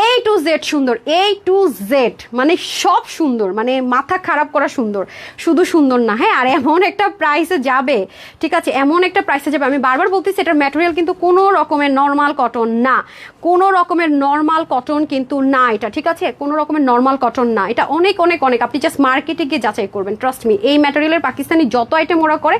A to Z সুন্দর, A to Z মানে সব সুন্দর, মানে মাথা খারাপ করা সুন্দর, শুধু সুন্দর না। হ্যাঁ, আর এমন একটা প্রাইসে যাবে, ঠিক আছে? এমন একটা প্রাইসে যাবে, আমি বারবার বলতেছি এটার ম্যাটেরিয়াল কিন্তু কোনো রকমের নর্মাল কটন না, কোনো রকমের নর্মাল কটন কিন্তু না এটা, ঠিক আছে? কোনো রকমের নর্মাল কটন না এটা, অনেক অনেক অনেক, আপনি জাস্ট মার্কেটে গিয়ে যাচাই করবেন, ট্রাস্ট মি। এই ম্যাটেরিয়ালের পাকিস্তানি যত আইটেম ওরা করে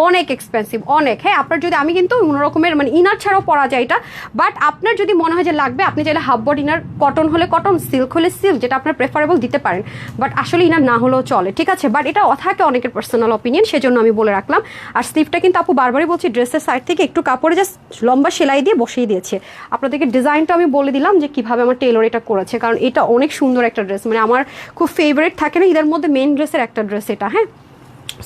অনেক এক্সপেন্সিভ, অনেক। হ্যাঁ, আপনার যদি, আমি কিন্তু কোনো রকমের মানে ইনার ছাড়াও পরা যায় এটা, বাট আপনার যদি মনে হয় যে লাগবে, আপনি চাইলে হাফ বডি ইনার, কটন হলে কটন, সিল্ক হলে সিল্ক, যেটা আপনার প্রেফারেবল দিতে পারেন, বাট আসলে ইনার না হলেও চলে, ঠিক আছে? বাট এটা থাকে অনেকের পার্সোনাল অপিনিয়ন, সেজন্য আমি বলে রাখলাম। আর স্লিভটা কিন্তু আপু বারবারই বলছি, ড্রেসের সাইড থেকে একটু কাপড়ে জাস্ট লম্বা সেলাই দিয়ে বসিয়ে দিয়েছে। আপনাদেরকে ডিজাইনটা আমি বলে দিলাম যে কিভাবে আমার টেলর এটা করেছে, কারণ এটা অনেক সুন্দর একটা ড্রেস, মানে আমার খুব ফেভারিট থাকে না ঈদের মধ্যে মেইন ড্রেসের একটা ড্রেস এটা। হ্যাঁ,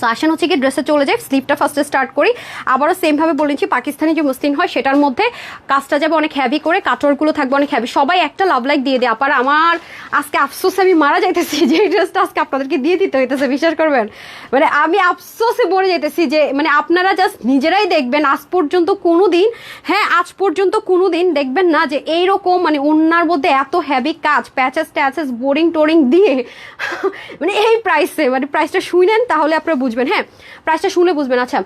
সো আসেন হচ্ছে কি ড্রেসে চলে যাই, স্লিপটা ফার্স্টে স্টার্ট করি। আবারও সেমভাবে বলেছি, পাকিস্তানি যে মসলিন হয় সেটার মধ্যে কাজটা যাবে অনেক হ্যাভি করে, কাটওয়ার্কগুলো থাকবে অনেক হ্যাভি। সবাই একটা লাভ লাইক দিয়ে দেয় আপার, আমার আজকে আফসোসে আমি মারা যাইতেছি যে এই ড্রেসটা আজকে আপনাদেরকে দিয়ে দিতে হইতেছে, বিশ্বাস করবেন। মানে আমি আফসোসে মরে যাইতেছি যে মানে আপনারা জাস্ট নিজেরাই দেখবেন আজ পর্যন্ত কোনো দিন, হ্যাঁ আজ পর্যন্ত কোনো দিন দেখবেন না যে এইরকম মানে ওনার মধ্যে এত হ্যাভি কাজ, প্যাচেস ট্যাচেস বোরিং টোরিং দিয়ে মানে এই প্রাইসে, মানে প্রাইসটা শুনেন তাহলে আপনারা বুঝবেন। হ্যাঁ প্রাইসটা শুনে বুঝবেন। আচ্ছা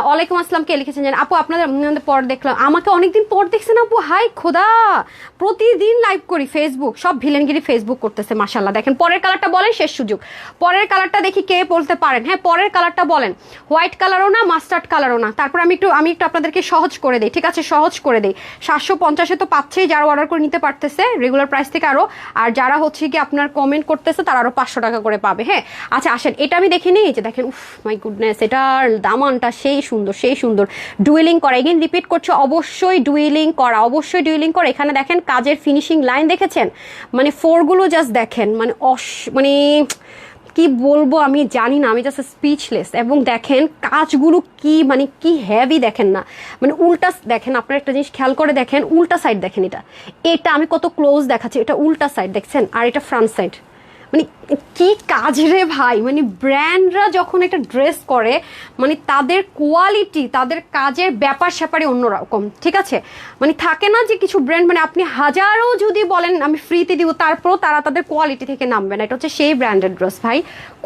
ওয়ালাইকুম আসসালাম, কে লিখেছেন জানেন আপু? আপনাদের পর দেখলাম, আমাকে অনেকদিন পর দেখছেন আপু, হাই খোদা, প্রতিদিন লাইভ করি, ফেসবুক সব ভিলেনগিরি ফেসবুক করতেছে মাশাল্লাহ। দেখেন পরের কালারটা বলেন, শেষ সুযোগ, পরের কালারটা দেখি কে বলতে পারেন। হ্যাঁ পরের কালারটা বলেন, হোয়াইট কালারও না মাস্টার্ড কালারও না। তারপর আমি একটু আপনাদেরকে সহজ করে দিই, ঠিক আছে সহজ করে দিই। 750-এ তো পাচ্ছেই, যারা অর্ডার করে নিতে পারতেছে রেগুলার প্রাইস থেকে আরও, আর যারা হচ্ছে কি আপনার কমেন্ট করতেছে তারা আরও 500 টাকা করে পাবে। হ্যাঁ আচ্ছা আসেন, এটা আমি দেখে নিই, যে দেখেন উফ মাই গুডনেস, এটার দামানটা সেই সুন্দর সেই সুন্দর। ডুয়েলিং করা, এগেন রিপিট করছে, অবশ্যই ডুয়েলিং করা, অবশ্যই ডুয়েলিং করা। এখানে দেখেন কাজের ফিনিশিং লাইন দেখেছেন, মানে ফোরগুলো জাস্ট দেখেন, মানে মানে কি বলবো আমি জানি না, আমি জাস্ট স্পিচলেস। এবং দেখেন কাজগুলো কি মানে কি হেভি, দেখেন না মানে উল্টা দেখেন, আপনার একটা জিনিস খেয়াল করে দেখেন, উল্টা সাইড দেখেন, এটা আমি কত ক্লোজ দেখাচ্ছি, এটা উল্টা সাইড দেখছেন, আর এটা ফ্রন্ট সাইড। মানে কি কাজ রে ভাই, মানে ব্র্যান্ডরা যখন একটা ড্রেস করে মানে তাদের কোয়ালিটি, তাদের কাজের ব্যাপার স্যাপারই অন্যরকম, ঠিক আছে। মানে থাকে না যে কিছু ব্র্যান্ড মানে আপনি হাজারও যদি বলেন আমি ফ্রিতে দিব, তারপরও তারা তাদের কোয়ালিটি থেকে নামবে না। এটা হচ্ছে সেই ব্র্যান্ডেড ড্রেস ভাই,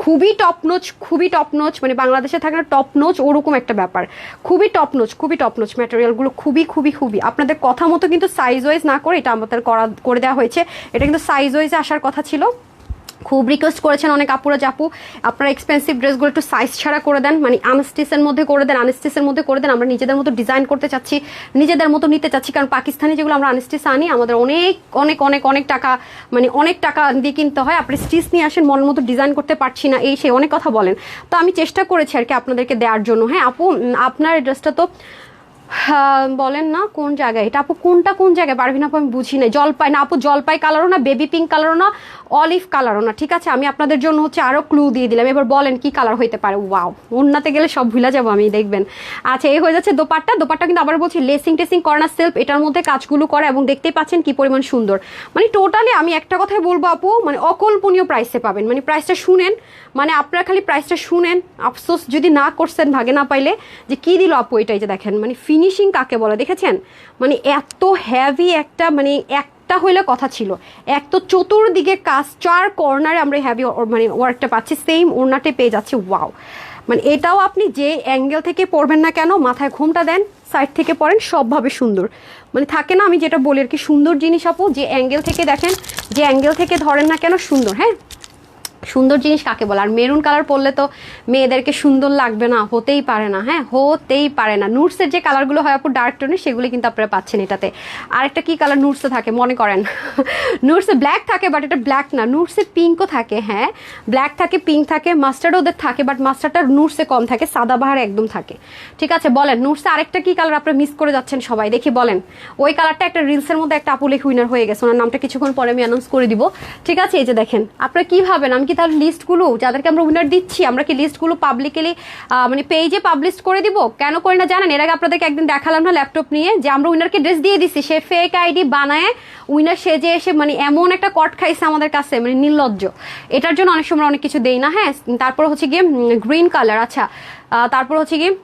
খুবই টপ নোচ, খুবই টপ নোচ, মানে বাংলাদেশে থাকে না টপ নোচ, ওরকম একটা ব্যাপার, খুবই টপ নোচ, খুবই টপ নোচ। ম্যাটেরিয়ালগুলো খুবই খুবই খুবই আপনাদের কথা মতো কিন্তু সাইজ ওয়াইজ না করে এটা আমাদের করে দেওয়া হয়েছে, এটা কিন্তু সাইজ ওয়াইজে আসার কথা ছিল। খুব রিকোয়েস্ট করেছেন অনেক আপুরা, জাপু আপনারা এক্সপেন্সিভ ড্রেসগুলো একটু সাইজ ছাড়া করে দেন, মানে আনস্টিচের মধ্যে করে দেন, আনস্টিচের মধ্যে করে দেন। আমরা নিজেদের মতো ডিজাইন করতে চাচ্ছি, নিজেদের মতো নিতে চাচ্ছি, কারণ পাকিস্তানি যেগুলো আমরা আনস্টিচ আনি আমাদের অনেক অনেক অনেক অনেক টাকা, মানে অনেক টাকা দিয়ে কিনতে হয়। আপনি স্টিচ নিয়ে আসেন, মনের মতো ডিজাইন করতে পারছি না, এই সেই অনেক কথা বলেন। তো আমি চেষ্টা করেছি আর কি আপনাদেরকে দেওয়ার জন্য। হ্যাঁ আপু আপনার ড্রেসটা তো বলেন না কোন জায়গায় এটা আপু, কোনটা কোন জায়গায় পারবি না আপু, আমি বুঝি না। জলপাই না আপু, জলপাই কালারও না, বেবি পিঙ্ক কালারও না, অলিভ কালারও না, ঠিক আছে। আমি আপনাদের জন্য হচ্ছে আরও ক্লু দিয়ে দিলাম, এবার বলেন কি কালার হইতে পারে। ওয়াও, ওন্নাতে গেলে সব ভুলে যাবো আমি, দেখবেন। আচ্ছা এই হয়ে যাচ্ছে দোপাট্টা, দোপাট্টা কিন্তু আবার বলছি লেসিং টেসিং কর্নার সেলফ, এটার মধ্যে কাজগুলো করা, এবং দেখতেই পাচ্ছেন কি পরিমাণ সুন্দর। মানে টোটালি আমি একটা কথাই বলবো আপু, মানে অকল্পনীয় প্রাইসে পাবেন। মানে প্রাইসটা শুনেন, মানে আপনারা খালি প্রাইসটা শুনেন, আফসোস যদি না করছেন ভাগে না পাইলে যে কি দিল আপু এটাই, যে দেখেন মানে ফিনিশিং কাকে বলে দেখেছেন, মানে এত হ্যাভি একটা, মানে একটা হইলে কথা ছিল, এক তো চতুর্দিকে কাজ, 4 কর্নারে আমরা হ্যাভি মানে ওয়ার্কটা পাচ্ছি, সেম ওড়নাটে পেয়ে যাচ্ছি। ওয়াও, মানে এটাও আপনি যে অ্যাঙ্গেল থেকে পরবেন না কেন, মাথায় ঘুমটা দেন, সাইড থেকে পরেন, সবভাবে সুন্দর। মানে থাকে না আমি যেটা বলি আর কি, সুন্দর জিনিস আপু যে অ্যাঙ্গেল থেকে দেখেন, যে অ্যাঙ্গেল থেকে ধরেন না কেন সুন্দর। হ্যাঁ সুন্দর জিনিস কাকে বলে, আর মেরুন কালার পরলে তো মেয়েদেরকে সুন্দর লাগবে না, হতেই পারে না। হ্যাঁ হতেই পারে না। নুটসের যে কালারগুলো হয় আপু ডার্ক টোনের, সেগুলি কিন্তু আপনারা পাচ্ছেন এটাতে। আরেকটা কি কালার নুটসে থাকে মনে করেন, নুটসে ব্ল্যাক থাকে, বাট এটা ব্ল্যাক না, নুটসে পিঙ্কও থাকে। হ্যাঁ ব্ল্যাক থাকে, পিঙ্ক থাকে, মাস্টার্ড ওদের থাকে, বাট মাস্টার্ডটা নুটসে কম থাকে, সাদা বাহার একদম থাকে, ঠিক আছে। বলেন নুটসে আরেকটা কি কালার আপনারা মিস করে যাচ্ছেন সবাই, দেখি বলেন। ওই কালারটা একটা রিলসের মধ্যে একটা আপু লেখে উইনার হয়ে গেছে, ওনার নামটা কিছুক্ষণ পরে আমি অ্যানাউন্স করে দিব, ঠিক আছে। এই যে দেখেন, আপনারা কি ভাবেন আমি কি তাহলে লিস্টগুলো যাদেরকে আমরা উইনার দিচ্ছি, আমরা কি লিস্টগুলো পাবলিকলি মানে পেজে পাবলিশ করে দিব? কেন করি না জানেন, এর আগে আপনাদেরকে একদিন দেখালাম না ল্যাপটপ নিয়ে, যে আমরা উইনারকে ড্রেস দিয়ে দিচ্ছি, সে ফেক আইডি বানায় উইনার সেজে এসে মানে এমন একটা কট খাইছে আমাদের কাছে, মানে নির্লজ্জ। এটার জন্য অনেক সময় অনেক কিছু দেই না। হ্যাঁ তারপর হচ্ছে গিয়ে গ্রিন কালার, আচ্ছা তারপর হচ্ছে গিয়ে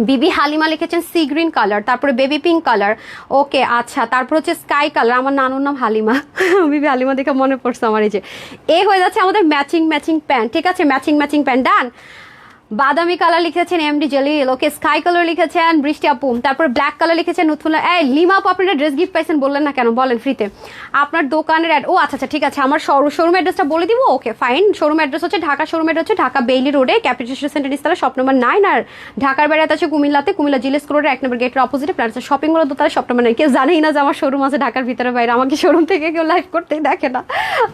বিবি হালিমা লিখেছেন সি গ্রিন কালার, তারপরে বেবি পিঙ্ক কালার, ওকে আচ্ছা। তারপর হচ্ছে স্কাই কালার, আমার নানুর নাম হালিমা, বিবি হালিমা দেখে মনে পড়ছে আমার। এই যে হয়ে যাচ্ছে আমাদের ম্যাচিং ম্যাচিং প্যান্ট, ঠিক আছে, ম্যাচিং ম্যাচিং প্যান্ট ডান। বাদামি কালার লিখেছেন এমডি জলিল, ওকে। স্কাই কালার লিখেছেন বৃষ্টি আপু, তারপর ব্ল্যাক কালার লিখেছেন নুৎফুল্লাহ। এই লিমা আপু আপনারা ড্রেস গিফট পাইছেন বললেন না কেন, বলেন ফ্রিতে আপনার দোকানের অ্যাড। ও আচ্ছা আচ্ছা ঠিক আছে, আমার শোরুম অ্যাড্রেসটা বলে দিব, ওকে ফাইন। শোরুম অ্যাড্রেস হচ্ছে ঢাকা, শোরুম অ্যাড্রেস হচ্ছে ঢাকা বেইলি রোডে ক্যাপিটাল সেন্টার নিস্তালা শপ নম্বর 9, আর ঢাকার বেড়াতে আছে কুমিল্লাতে, কুমিল্লা জিলেস রোডের 1 নম্বর গেটের অপোজিটে প্ল্যান শপিং মল দোতলা শপ নম্বর 9। কেউ জানেই না যে আমার শোরুম আছে ঢাকার ভিতরে বাইরে, আমাকে শোরুম থেকে কেউ লাইভ করতেই দেখে না।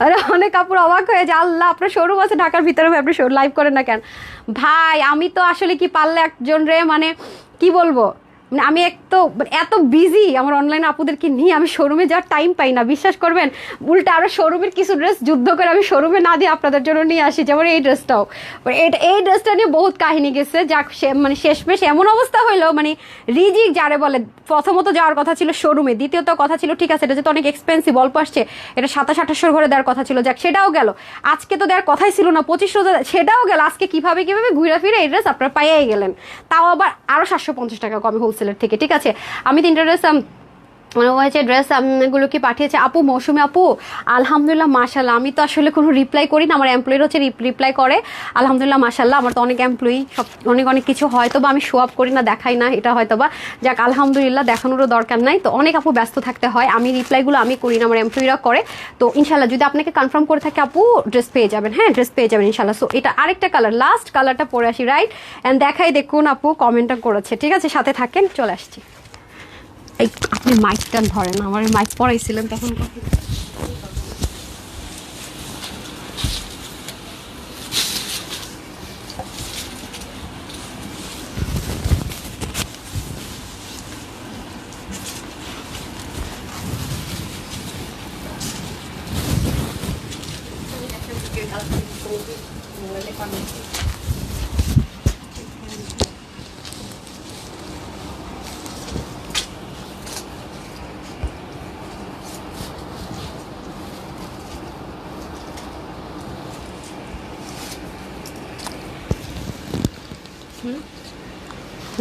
আরে অনেক কাপড় অবাক হয়ে যায়, আল্লাহ আপনার শোরুম আছে ঢাকার ভিতরে, আপনি লাইভ করেন না কেন ভাই? আমি তো আসলে কি পারলে একজন রে মানে কি বলবো, মানে আমি এত বিজি আমার অনলাইন আপুদেরকে নিয়ে আমি শোরুমে যাওয়ার টাইম পাই না, বিশ্বাস করবেন। উল্টা আরও শোরুমের কিছু ড্রেস যুদ্ধ করে আমি শোরুমে না দিয়ে আপনাদের জন্য নিয়ে আসি, যেমন এই ড্রেসটাও। এই ড্রেসটা নিয়ে বহুত কাহিনী গেছে, যাক মানে শেষমেশ এমন অবস্থা হইলো, মানে রিজিক যারে বলে, প্রথমত যাওয়ার কথা ছিল শোরুমে, দ্বিতীয়ত কথা ছিল ঠিক আছে এটা যেহেতু অনেক এক্সপেন্সিভ, অল্প আসছে, এটা 27-28 ঘরে দেওয়ার কথা ছিল, যাক সেটাও গেল। আজকে তো দেওয়ার কথাই ছিল না 2500, সেটাও গেল। আজকে কিভাবে ঘুরে ফিরে এই ড্রেস আপনারা পাইয়াই গেলেন, তাও আবার আরও 750 টাকা কমে হোলসেলের থেকে। ঠিক আছে, আমি 3টা ড্রেস হয়েছে ড্রেস গুলো কি পাঠিয়েছে আপু, মৌসুমী আপু আলহামদুলিল্লাহ মাশাল্লাহ। আমি তো আসলে কোনো রিপ্লাই করি না, আমার এমপ্লয়ির হচ্ছে রিপ্লাই করে। আলহামদুলিল্লাহ মাশাল্লাহ, আমার তো অনেক এমপ্লয়ি, সব অনেক কিছু হয়তো বা আমি শো আপ করি না, দেখাই না, এটা হয়তো বা যাক আলহামদুলিল্লাহ, দেখানোরও দরকার নাই। তো অনেক আপু ব্যস্ত থাকতে হয়, আমি রিপ্লাইগুলো আমি করি না, আমার এমপ্লয়িরা করে। তো ইনশাল্লাহ যদি আপনাকে কনফার্ম করে থাকে আপু, ড্রেস পেয়ে যাবেন, হ্যাঁ ড্রেস পেয়ে যাবেন ইনশাল্লাহ। সো এটা আরেকটা কালার, লাস্ট কালারটা পরে আসি, রাইট অ্যান্ড দেখাই, দেখুন আপু কমেন্টটা করেছে। ঠিক আছে, সাথে থাকেন, চলে আসছি। এই আপনি মাইকটা ধরেন, আমার মাইক পড়াইছিলেন তখন কখন?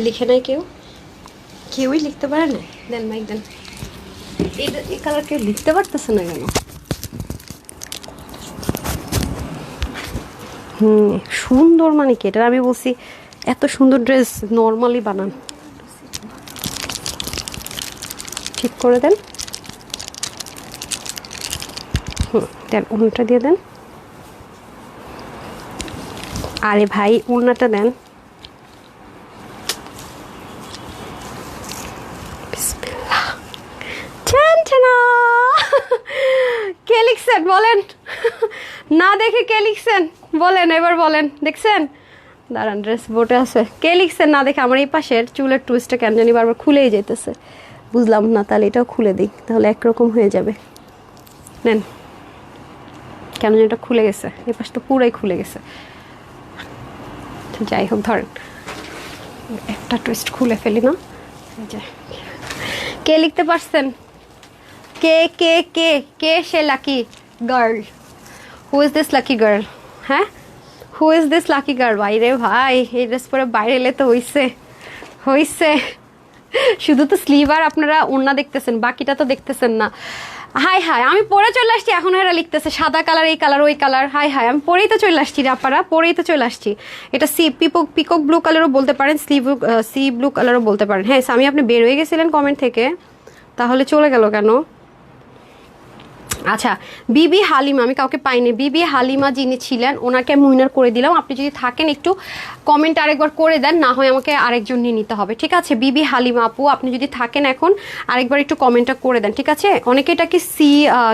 লিখে নাই কেউই লিখতে পারে না। দেন মাইক দেন। এই কালার কেউ লিখতে পারতেছে না কেন? সুন্দর মানে কি এটা, আমি বলছি এত সুন্দর ড্রেস নর্মালি বানান, ঠিক করে দেন। দেন ওড়নাটা দিয়ে দেন। আরে ভাই ওড়নাটা দেন। কে লিখছেন বলেন? না দেখে কে লিখছেন বলেন, এবার বলেন। দেখছেন? দাঁড়ান, ড্রেস বোর্ডে আছে। কে লিখছেন না দেখে? আমার এই পাশের চুলের টুইস্টটা কেন জানি বারবার খুলেই যেতেছে, বুঝলাম না। তাহলে এটাও খুলে দিই, তাহলে একরকম হয়ে যাবে। নেন, কেন জানি এটা খুলে গেছে, এই পাশ তো পুরাই খুলে গেছে। যাই হোক, ধরেন একটা টুইস্ট খুলে ফেলি না। কে লিখতে পারছেন? কে কে কে কে সে lucky girl? Who is this lucky girl? হ্যাঁ, who is this lucky girl? বাইরে ভাই, এই ড্রেস পরে বাইরে এলে তো হইছে। শুধু তো স্লিভ আর আপনারা ওড়না দেখতেছেন, বাকিটা তো দেখতেছেন না। হাই হাই, আমি পরে চলে আসছি, এখন এরা লিখতেছে সাদা কালার, এই কালার, ওই কালার। হাই হাই, আমি পরেই তো চলে আসছি রে আপনারা, পরেই তো চলে আসছি। এটা পিকক ব্লু কালারও বলতে পারেন, সি ব্লু কালারও বলতে পারেন। হ্যাঁ স্বামী, আপনি বের হয়ে গেছিলেন কমেন্ট থেকে, তাহলে চলে গেল কেন? আচ্ছা, বিবি হালিমা, আমি কাউকে পাইনি। বিবি হালিমা যিনি ছিলেন ওনাকে আমি উইনার করে দিলাম। আপনি যদি থাকেন একটু কমেন্ট আরেকবার করে দেন, না হয় আমাকে আরেকজন নিয়ে নিতে হবে। ঠিক আছে, বিবি হালিমা আপু আপনি যদি থাকেন এখন আরেকবার একটু কমেন্টটা করে দেন। ঠিক আছে, অনেকে এটাকে সি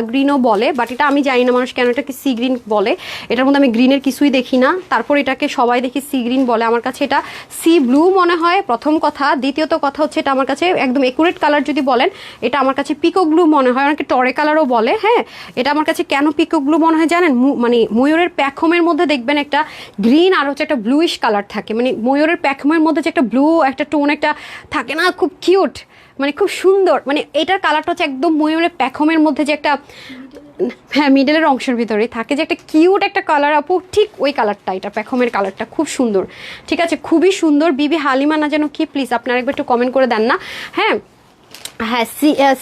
গ্রিনও বলে, বাট এটা আমি জানি না মানুষ কেন এটাকে সি গ্রিন বলে। এটার মধ্যে আমি গ্রিনের কিছুই দেখি না, তারপর এটাকে সবাই দেখি সি গ্রিন বলে। আমার কাছে এটা সি ব্লু মনে হয়, প্রথম কথা। দ্বিতীয়ত কথা হচ্ছে এটা আমার কাছে একদম একুরেট কালার যদি বলেন, এটা আমার কাছে পিকক ব্লু মনে হয়, অনেকে টরে কালারও বলে। হ্যাঁ, এটা আমার কাছে কেন পিকক ব্লু মনে হয় জানেন? মানে ময়ূরের প্যাখমের মধ্যে দেখবেন একটা গ্রিন আর হচ্ছে একটা ব্লুইশ কালার থাকে, মানে ময়ূরের প্যাখমের মধ্যে যে একটা ব্লু একটা টোন একটা থাকে না, খুব কিউট, মানে খুব সুন্দর। মানে এটার কালারটা হচ্ছে একদম ময়ূরের প্যাখমের মধ্যে যে একটা, হ্যাঁ মিডলের অংশের ভিতরে থাকে যে একটা কিউট একটা কালার আপু, ঠিক ওই কালারটা, এটা প্যাখমের কালারটা খুব সুন্দর। ঠিক আছে, খুবই সুন্দর। বিবি হালিমা না যেন কি, প্লিজ আপনারা একবার একটু কমেন্ট করে দেন না। হ্যাঁ হ্যাঁ,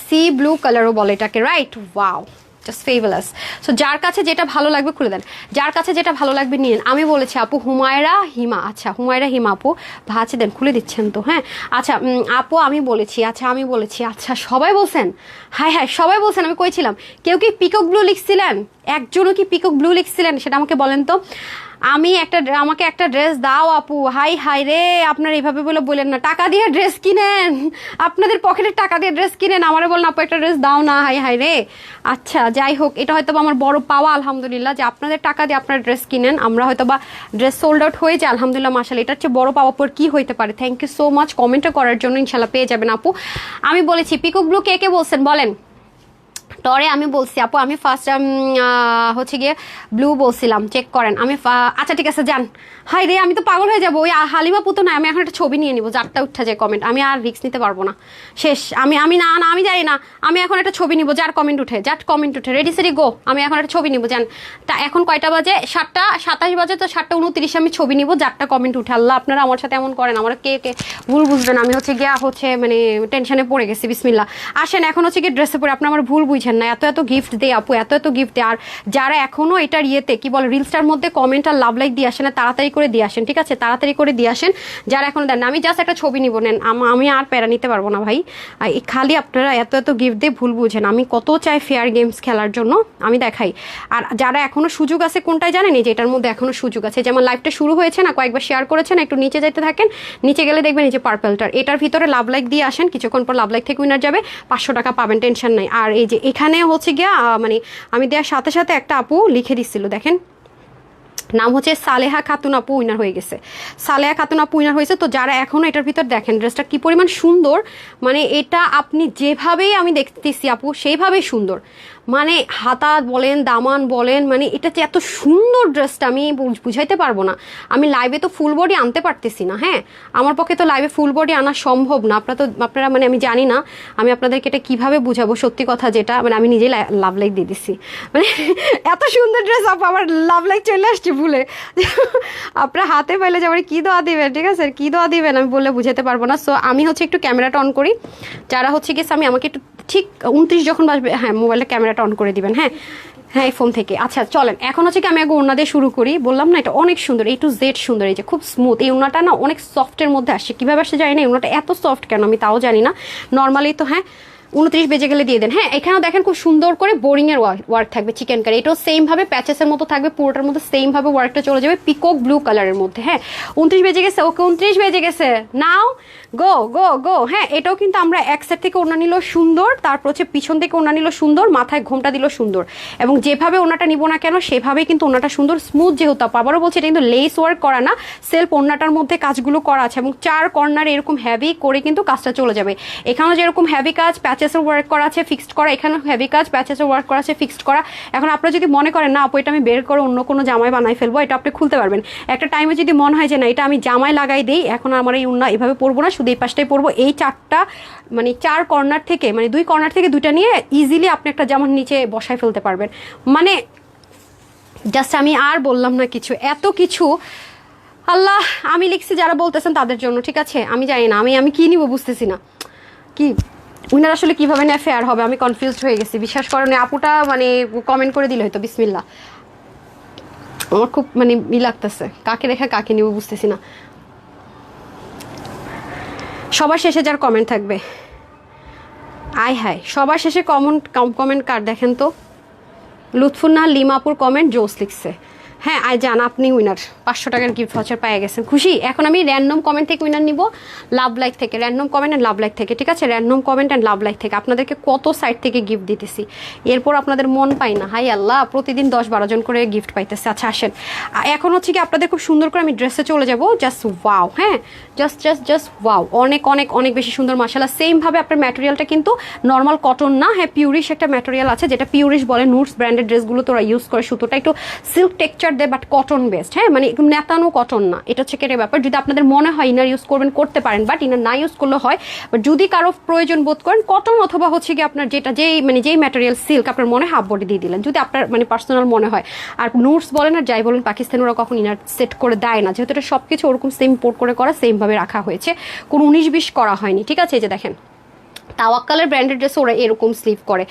সি ব্লু কালারও বলে এটাকে, right? Wow, just fabulous. So যার কাছে যেটা ভালো লাগবে খুলে দেন, যার কাছে যেটা ভালো লাগবে নিন। আমি বলেছি আপু হুমায়রা হিমা, আচ্ছা হুমায়রা হিমা আপু ভাছে দেন, খুলে দিচ্ছেন তো? হ্যাঁ আচ্ছা আপু আমি বলেছি, আচ্ছা সবাই বলছেন, হ্যাঁ হ্যাঁ সবাই বলছেন। আমি কইছিলাম কেউ কি পিকক ব্লু লিখছিলেন? একজনও কি পিকক ব্লু লিখছিলেন সেটা আমাকে বলেন তো। আমাকে একটা ড্রেস দাও আপু। হাই হাই রে, আপনার এইভাবে বলেন না, টাকা দিয়ে ড্রেস কিনেন, আপনাদের পকেটের টাকা দিয়ে ড্রেস কিনেন, আমারে বলেন আপু একটা ড্রেস দাও না। হাই হাই রে। আচ্ছা যাই হোক, এটা হয়তো আমার বড় পাওয়া আলহামদুলিল্লাহ, যে আপনাদের টাকা দিয়ে আপনারা ড্রেস কিনেন, আমরা হয়তো বা ড্রেস সোল্ড আউট হয়ে যায় আলহামদুলিল্লাহ মাশাআল্লাহ, এটার চেয়ে বড় পাওয়া পর কি হইতে পারে। থ্যাংক ইউ সো মাচ কমেন্টটা করার জন্য, ইনশাল্লাহ পেয়ে যাবেন আপু। আমি বলেছি পিকক ব্লু কে কে বলছেন বলেন। টরে আমি বলছি আপু, আমি ফার্স্ট হচ্ছে গিয়ে ব্লু বলছিলাম, চেক করেন। আচ্ছা ঠিক আছে যান। হাই রে, আমি তো পাগল হয়ে যাবো। ওই হালিমা পুতো না, আমি এখন একটা ছবি নিয়ে নিবো, যারটা উঠা যায় কমেন্ট, আমি আর রিস্ক নিতে পারবো না, শেষ। আমি না না আমি জানি না, আমি এখন একটা ছবি নিবো, যার কমেন্ট উঠে রেডি সেরি গো। আমি এখন একটা ছবি নিবো, যান। তা এখন কয়টা বাজে? 7:27 বাজে, তো 7:29 আমি ছবি নিবো, যারটা কমেন্ট উঠে। আল্লাহ আপনারা আমার সাথে এমন করেন, আমার কে কে ভুল বুঝবেন, আমি হচ্ছে মানে টেনশনে পড়ে গেছি। বিসমিল্লাহ। আসেন এখন হচ্ছে গিয়ে ড্রেসে পরে, আপনার আমার ভুল বুঝছেন না, এত গিফট দেয় আপু, এত গিফট দেয়। আর যারা এখনো এটার ইয়েতে কি বলে রিলসটার মধ্যে কমেন্ট আর লাভ লাইক দিয়ে আসেন, তাড়াতাড়ি করে দিয়ে আসেন, ঠিক আছে? তাড়াতাড়ি করে দিয়ে আসেন যারা এখনো দেন না। আমি জাস্ট একটা ছবি নিব, নেন। আমি আর প্যারা নিতে পারবো না ভাই। খালি আপনারা এত গিফট দিয়ে ভুল বুঝেন। আমি কত চাই ফেয়ার গেমস খেলার জন্য, আমি দেখাই। আর যারা এখনো সুযোগ আছে কোনটাই জানেন, যে এটার মধ্যে এখনো সুযোগ আছে। যেমন লাইভটা শুরু হয়েছে না, কয়েকবার শেয়ার করেছেন, একটু নিচে যেতে থাকেন, নিচে গেলে দেখবেন এই যে পার্পলটার, এটার ভিতরে লাভ লাইক দিয়ে আসেন, কিছুক্ষণ পর লাভ লাইক থেকে উইনার যাবে, 500 টাকা পাবেন, টেনশন নাই। আর এই যে এখানে হচ্ছে গিয়া মানে আমি দেওয়ার সাথে সাথে একটা আপু লিখে দিচ্ছিল, দেখেন নাম হচ্ছে সালেহা খাতুন আপু, উইনার হয়ে গেছে। সালেহা খাতুন আপু উইনার হয়েছে। তো যারা এখনো এটার ভিতর দেখেন ড্রেসটা কি পরিমাণ সুন্দর, মানে এটা আপনি যেভাবেই আমি দেখতেছি আপু সেইভাবেই সুন্দর, মানে হাতা বলেন দামান বলেন, মানে এটা যে এত সুন্দর ড্রেসটা আমি বুঝাইতে পারবো না। আমি লাইভে তো ফুল বডি আনতে পারতেছি না, হ্যাঁ আমার পক্ষে তো লাইভে ফুল বডি আনা সম্ভব না। আপনারা মানে আমি জানি না আমি আপনাদেরকে এটা কিভাবে বুঝাবো, সত্যি কথা যেটা মানে আমি নিজেই লাভ লাইক দিয়ে দিচ্ছি, মানে এত সুন্দর ড্রেস আপু, আমার লাভ লাইক চলে আসছে ভুলে। আপনারা হাতে পাইলে যে আমার কী দোয়া দিবেন, ঠিক আছে? কী দোয়া দিবেন আমি বললে বুঝাতে পারবো না। সো আমি হচ্ছে একটু ক্যামেরাটা অন করি, যারা হচ্ছে গেছে আমি আমাকে একটু ঠিক 29 যখন বাজবে, হ্যাঁ মোবাইলটা ক্যামেরাটা অন করে দিবেন, হ্যাঁ হ্যাঁ এই ফোন থেকে। আচ্ছা চলেন এখন হচ্ছে কি আমি আগে ওড়না দিয়ে শুরু করি। বললাম না এটা অনেক সুন্দর, A to Z সুন্দর, এই যে খুব স্মুথ। এই ওড়নাটা না অনেক সফটের মধ্যে আসছে, কীভাবে আসছে জানি না, এই ওড়নাটা এত সফট কেন আমি তাও জানি না। নর্মালি তো হ্যাঁ 29 বেজে গেলে দিয়ে দেন। হ্যাঁ এখানেও দেখেন খুব সুন্দর করে বোরিং এর ওয়ার্ক থাকবে, চিকেন কারি, এটাও সেম ভাবে প্যাচেসের মতো থাকবে, পুরোটার মধ্যে সেম ভাবে ওয়ার্কটা চলে যাবে পিকক ব্লু কালারের মধ্যে। হ্যাঁ 29 বেজে গেছে, ওকে 29 বেজে গেছে, নাও গো গো গো। হ্যাঁ এটাও কিন্তু আমরা এক সাইড থেকে ওড়না নিল সুন্দর, তারপর হচ্ছে পিছন থেকে ওড়না নিল সুন্দর, মাথায় ঘোমটা দিল সুন্দর, এবং যেভাবে ওড়নাটা নিব না কেন সেভাবেই কিন্তু ওড়নাটা সুন্দর স্মুথ। যেহেতু আবারও বলছি এটা কিন্তু লেস ওয়ার্ক করা না, সেলফ ওড়নাটার মধ্যে কাজগুলো করা আছে, এবং 4 কর্নারে এরকম হ্যাভি করে কিন্তু কাজটা চলে যাবে। এখানেও যেরকম হ্যাভি কাজ প্যাচেসের ওয়ার্ক করা আছে ফিক্সড করা, এখানে হেভি কাজ প্যাচেসের ওয়ার্ক করা আছে ফিক্সড করা। এখন আপনারা যদি মনে করেন না আপু এটা আমি বের করে অন্য কোনো জামাই বানাই ফেলবো, এটা আপনি খুলতে পারবেন। একটা টাইমে যদি মনে হয় যে না এটা আমি জামাই লাগাই দিই, এখন আমার এই উন্না এভাবে পরবো না, শুধু এই পাশটাই পরবো, এই 4টা মানে 4 কর্নার থেকে মানে 2 কর্নার থেকে 2টা নিয়ে ইজিলি আপনি একটা জামার নিচে বসায় ফেলতে পারবেন। মানে জাস্ট আমি আর বললাম না কিছু, এত কিছু। আল্লাহ আমি লিখছি যারা বলতেছেন তাদের জন্য, ঠিক আছে? আমি জানি না আমি কি নিব বুঝতেছি না, কি উনার আসলে কিভাবে না ফেয়ার হবে, আমি কনফিউজড হয়ে গেছি। বিশ্বাস করেন আপুটা মানে কমেন্ট করে দিলে হয়তো। বিসমিল্লাহ, আমার খুব মানে লাগতেছে, কাকে রেখে কাকে নিব বুঝতেছি না। সবার শেষে যার কমেন্ট থাকবে, আয় হায় সবার শেষে কমেন্ট কার দেখেন তো। লুৎফুন্নাহ লিমাপুর কমেন্ট জোস লিখছে। হ্যাঁ আই জান আপনি উইনার, 500 টাকার গিফট ভাউচার পেয়ে গেছেন, খুশি। এখন আমি র্যান্ডম কমেন্ট থেকে উইনার নিব, লাভ লাইক থেকে, random comment and love like থেকে, ঠিক আছে? Random comment and love like থেকে আপনাদেরকে কত সাইট থেকে গিফট দিতেছি, এরপর আপনাদের মন পাই না। হাই আল্লাহ, প্রতিদিন 10-12 জন করে গিফট পাইতেছে। আচ্ছা আসেন, এখন হচ্ছে কি আপনাদের খুব সুন্দর করে আমি ড্রেসে চলে যাব। জাস্ট ওয়াও, হ্যাঁ জাস্ট ওয়াও, অনেক অনেক অনেক বেশি সুন্দর মাশাআল্লাহ। সেমভাবে আপনার ম্যাটেরিয়ালটা কিন্তু নর্মাল কটন না, হ্যাঁ পিউরিশ একটা ম্যাটেরিয়াল আছে, যেটা পিউরিশ বলে। নুটস ব্র্যান্ডেড ড্রেসগুলো তোরা ইউজ করে, সুতোটা একটু সিল্ক টেক্সচার দেয়, বাট কটন বেস্ট, হ্যাঁ মানে একটু নেতানো কটন না। এটা হচ্ছে কেটে ব্যাপার। যদি আপনাদের মনে হয় ইনার ইউজ করবেন করতে পারেন, বাট ইনার না ইউজ করলে হয়। বাট যদি কারো প্রয়োজন বোধ করেন কটন অথবা হচ্ছে কি আপনার যেই ম্যাটেরিয়াল সিল্ক আপনার মনে হাফ বডি দিয়ে দিলেন, যদি আপনার মানে পার্সোনাল মনে হয়। আর নুটস বলেন আর যাই বলেন, পাকিস্তানি ওরা কখন ইনার সেট করে দেয় না, যেহেতু এটা সবকিছু ওরকম সেম পোর্ট করে করা, সেমভাবে রাখা হয়েছে, কোনো 19-20 করা হয়নি, ঠিক আছে? এই যে দেখেন তাওয়াক্কালের ব্র্যান্ডেড ড্রেস ওরা এরকম স্লিভ করে।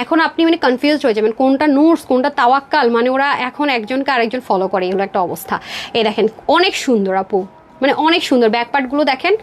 এখন আপনি মানে কনফিউজ হয়ে যাবেন কোনটা নুটস কোনটা তাওয়াক্কাল, মানে ওরা এখন একজনকে আরেকজন ফলো করে, এগুলো একটা অবস্থা। এই দেখেন অনেক সুন্দর আপু, মানে অনেক সুন্দর। ব্যাক পার্টগুলো দেখেন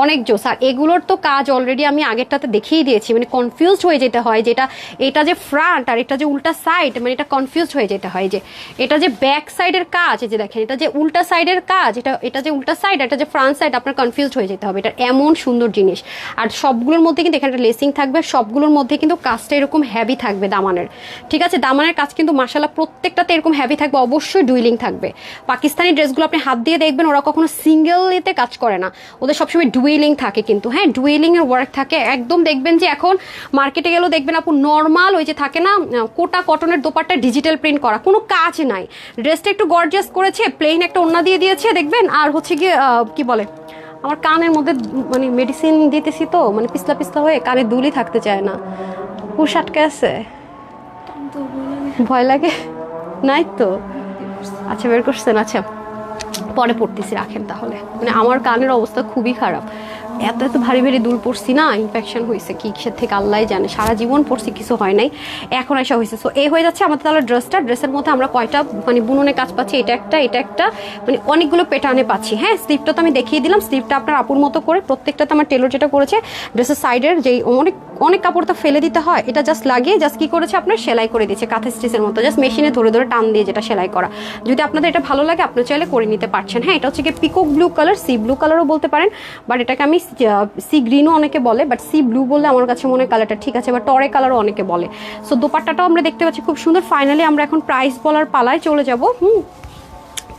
অনেক জোস। আর এগুলোর তো কাজ অলরেডি আমি আগেরটাতে দেখিয়ে দিয়েছি, মানে কনফিউজড হয়ে যেতে হয় যেটা এটা যে ফ্রন্ট আর এটা যে উল্টা সাইড, মানে এটা কনফিউজড হয়ে যেতে হয় যে এটা যে ব্যাক সাইডের কাজ, এই যে দেখেন এটা যে উল্টা সাইডের কাজ, এটা যে উল্টা সাইড, এটা যে ফ্রন্ট সাইড, আপনার কনফিউজড হয়ে যেতে হবে। এটা এমন সুন্দর জিনিস। আর সবগুলোর মধ্যে কিন্তু এখানে একটা লেসিং থাকবে, সবগুলোর মধ্যে কিন্তু কাজটা এরকম হ্যাভি থাকবে দামানের, ঠিক আছে? দামানের কাজ কিন্তু মাশাআল্লাহ প্রত্যেকটাতে এরকম হ্যাভি থাকবে, অবশ্যই ডুইলিং থাকবে। পাকিস্তানি ড্রেসগুলো আপনি হাত দিয়ে দেখবেন ওরা কখনো সিঙ্গেল এতে কাজ করে না, ওদের সবসময় ডুয়েলিং থাকে কিন্তু, হ্যাঁ ডুয়েলিং এর ওয়ার্ক থাকে একদম। দেখবেন যে এখন মার্কেটে গেলেও দেখবেন আপু নর্মাল ওই যে থাকে না কোটা কটনের দোপাট্টা ডিজিটাল প্রিন্ট করা, কোনো কাজ নাই, ড্রেসটা একটু গর্জিয়াস করেছে, প্লেন একটা ওড়না দিয়ে দিয়েছে দেখবেন। আর হচ্ছে গিয়ে কি বলে, আমার কানের মধ্যে মানে মেডিসিন দিতেছি তো, মানে পিছলা পিছলা হয়ে কানে দুলই থাকতে চায় না, হুশ আটকে আছে, ভয় লাগে নাই তো? আচ্ছা বের করছেন, আচ্ছা পরে পড়তেছি, রাখেন তাহলে। মানে আমার কানের অবস্থা খুবই খারাপ, এত এত ভারী ভারী দুল পড়ছি না, ইনফেকশন হয়েছে কি কিসের থেকে আল্লাহ জানে, সারা জীবন পড়ছি কিছু হয় নাই, এখন এসে হয়েছে। সো এই হয়ে যাচ্ছে আমাদের তাহলে ড্রেসটা। ড্রেসের মধ্যে আমরা কয়টা মানে বুননে কাজ পাচ্ছি, এটা একটা মানে অনেকগুলো প্যাটার্নে পাচ্ছি। হ্যাঁ স্লিপটা তো আমি দেখিয়ে দিলাম, স্লিপটা আপনার আপুর মতো করে প্রত্যেকটাতে আমার টেলর যেটা করেছে ড্রেসের সাইডের যেই অনেক অনেক কাপড় তো ফেলে দিতে হয়, এটা জাস্ট লাগিয়ে জাস্ট কি করেছে আপনার সেলাই করে দিচ্ছে কাঁথা স্টিচের মতো, জাস্ট মেশিনে ধরে ধরে টান দিয়ে যেটা সেলাই করা। যদি আপনাদের এটা ভালো লাগে আপনারা চাইলে করে নিতে পারছেন। হ্যাঁ এটা হচ্ছে কি peacock blue colour, C blue কালারও বলতে পারেন, বাট এটাকে আমি সি গ্রিনও অনেকে বলে, বাট সি ব্লু বললে আমার কাছে মনে হয় কালারটা ঠিক আছে, বা টরে কালারও অনেকে বলে। সো দোপাট্টাটাও আমরা দেখতে পাচ্ছি খুব সুন্দর। ফাইনালি আমরা এখন প্রাইস বলার পালায় চলে যাব।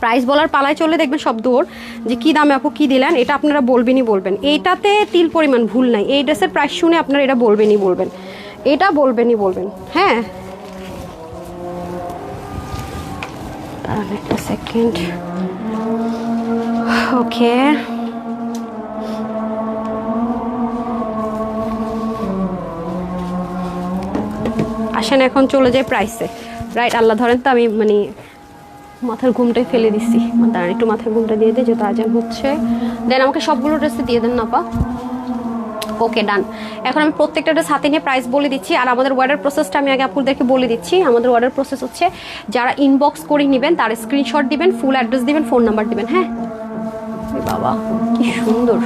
প্রাইস বলার পালায় চলে দেখবেন সব দৌড় যে কী দামে আপু কী দিলেন, এটা আপনারা বলবেনই বলবেন, এইটাতে তিল পরিমাণ ভুল নাই। এই ড্রেসের প্রাইস শুনে আপনারা এটা বলবেনই বলবেন, এটা বলবেনই বলবেন। হ্যাঁ দাঁড়ান একটা সেকেন্ড, ওকে আসেন এখন চলে যায় প্রাইসে। রাইট আল্লাহ ধরেন তো আমি মানে মাথার ঘুমটাই ফেলে দিচ্ছি, দাঁড়ান একটু মাথার ঘুমটা দিয়ে দিই যেহেতু আজান হচ্ছে। দেন আমাকে সবগুলো ড্রেসে দিয়ে দেন না পা। ওকে ডান। এখন আমি প্রত্যেকটা ড্রেস হাতে নিয়ে প্রাইস বলে দিচ্ছি। আর আমাদের অর্ডার প্রসেসটা আমি আগে আপনাদেরকে বলে দিচ্ছি। আমাদের অর্ডার প্রসেস হচ্ছে যারা ইনবক্স করে নেবেন তার স্ক্রিনশট দিবেন, ফুল অ্যাড্রেস দিবেন, ফোন নাম্বার দিবেন। হ্যাঁ বাবা কি সুন্দর,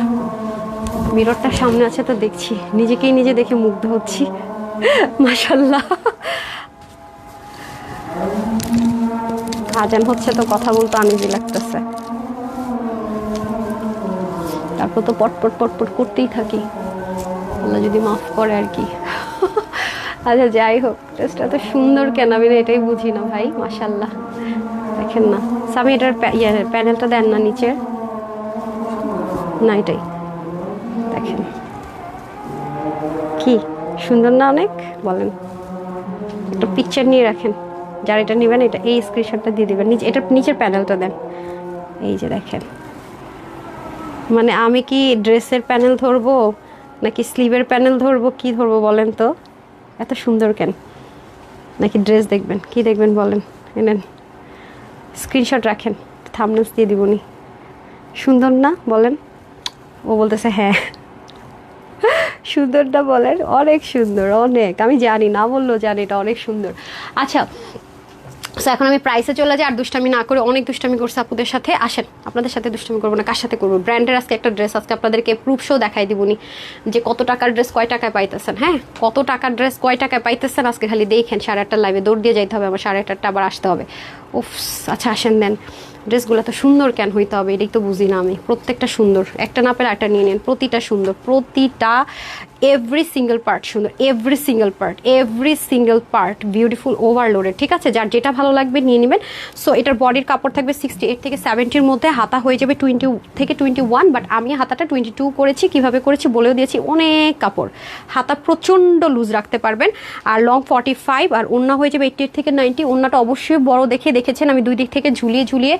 মিররটা সামনে আছে তো দেখছি, নিজেকেই নিজে দেখে মুগ্ধ হচ্ছি মাশাল্লাহ। আজান হচ্ছে তো কথা বলতে আনিজি লাগতেছে, তারপর তো পটপট পটপট করতেই থাকি, আল্লাহ যদি মাফ করে আর কি। আচ্ছা যাই হোক, ড্রেসটা তো সুন্দর কেন আমি এটাই বুঝি না ভাই, মাশাল্লাহ দেখেন না। স্বামী এটার প্যানেলটা দেন না নিচের, না এটাই দেখেন কি সুন্দর না অনেক, বলেন একটা পিকচার নিয়ে রাখেন, যারা এটা নেবেন এটা এই স্ক্রিনশটটা দিয়ে দেবেন, নিচে এটার নিচের প্যানেলটা দেন, এই যে দেখেন। মানে আমি কি ড্রেসের প্যানেল ধরবো নাকি স্লিভের প্যানেল ধরবো, কি ধরবো বলেন তো? এত সুন্দর কেন? নাকি ড্রেস দেখবেন, কি দেখবেন বলেন? এনেন স্ক্রিনশট রাখেন, থাম্বনেলস দিয়ে দিবনি। সুন্দর না বলেন? ও বলতেছে হ্যাঁ সুন্দরটা বলেন, অনেক সুন্দর অনেক, আমি জানি না বললো জানি এটা অনেক সুন্দর। আচ্ছা সো এখন আমি প্রাইসে চলে যাই, আর দুষ্টামি না করে, অনেক দুষ্টামি করছে আপুদের সাথে। আসেন আপনাদের সাথে দুষ্টামি করবো না, কার সাথে করবো? ব্র্যান্ডের আজকে একটা ড্রেস আজকে আপনাদেরকে প্রুফ শো দেখাই দিবনি যে কত টাকার ড্রেস কয় টাকায় পাইতেছেন। হ্যাঁ কত টাকার ড্রেস কয় টাকায় পাইতেছেন আজকে খালি দেখেন। 8:30 লাইভে দৌড় দিয়ে যাইতে হবে, আমার 8:30 আবার আসতে হবে। উফ আচ্ছা আসেন দেন। ড্রেসগুলো তো সুন্দর কেন হইতে হবে এটাই তো বুঝি না আমি। প্রত্যেকটা সুন্দর, একটা না পেলে একটা নিয়ে নেন, প্রতিটা সুন্দর, প্রতিটা এভরি সিঙ্গেল পার্ট সুন্দর, every single part beautiful overloaded. ঠিক আছে, যার যেটা ভালো লাগবে নিয়ে নেবেন। সো এটার বডির কাপড় থাকবে 68 থেকে 70-র মধ্যে, হাতা হয়ে যাবে 20 থেকে 21, বাট আমি হাতাটা 22 করেছি। কিভাবে করেছি বলেও দিয়েছি, অনেক কাপড়, হাতা প্রচণ্ড লুজ রাখতে পারবেন। আর লং 45, আর ওড়না হয়ে যাবে 88 থেকে 90। ওড়নাটা অবশ্যই বড় দেখে দেখেছেন, আমি দুই দিক থেকে ঝুলিয়ে ঝুলিয়ে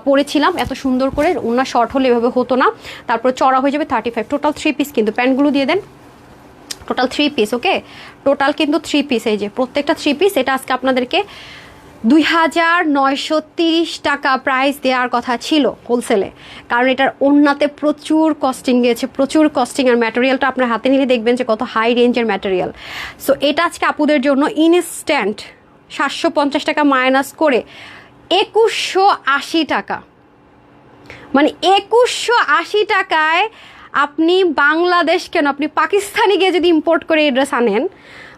পরেছিলাম এত সুন্দর করে। ওড়না শর্ট হলে এভাবে হতো না। তারপর চড়া হয়ে যাবে 35। টোটাল 3 পিস কিন্তু, প্যান্টগুলো দিয়ে দেন টোটাল 3 পিস। ওকে টোটাল কিন্তু 3 পিস, এই যে প্রত্যেকটা 3 পিস। এটা আজকে আপনাদেরকে 2930 টাকা প্রাইস দেওয়ার কথা ছিল হোলসেলে, কারণ এটার ওড়নাতে প্রচুর কস্টিং গিয়েছে, প্রচুর কস্টিং। আর ম্যাটেরিয়ালটা আপনার হাতে নিলে দেখবেন যে কত হাই রেঞ্জের ম্যাটেরিয়াল। সো এটা আজকে আপুদের জন্য ইনস্ট্যান্ট 750 টাকা মাইনাস করে 2180 টাকা, মানে 2180 টাকায় আপনি বাংলাদেশ কেন, আপনি পাকিস্তানি গিয়ে যদি ইম্পোর্ট করে এই ড্রেস আনেন,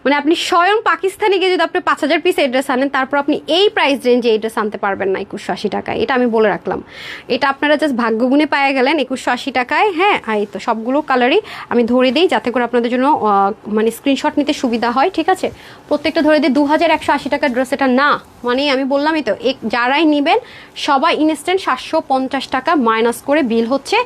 মানে আপনি স্বয়ং পাকিস্তানি গিয়ে যদি আপনি 5000 পিস এই ড্রেস আনেন, তারপর আপনি এই প্রাইস রেঞ্জে এই ড্রেস আনতে পারবেন না 2180 টাকায়। এটা আমি বলে রাখলাম, এটা আপনারা জাস্ট ভাগ্যগুণে পায়ে গেলেন 2180 টাকায়। হ্যাঁ, এই তো সবগুলো কালারই আমি ধরে দিই যাতে করে আপনাদের জন্য মানে স্ক্রিনশট নিতে সুবিধা হয়, ঠিক আছে? প্রত্যেকটা ধরে দিই 2180 টাকার ড্রেস এটা না, মানে আমি বললামই তো, যারাই নেবেন সবাই ইনস্ট্যান্ট 750 টাকা মাইনাস করে বিল হচ্ছে।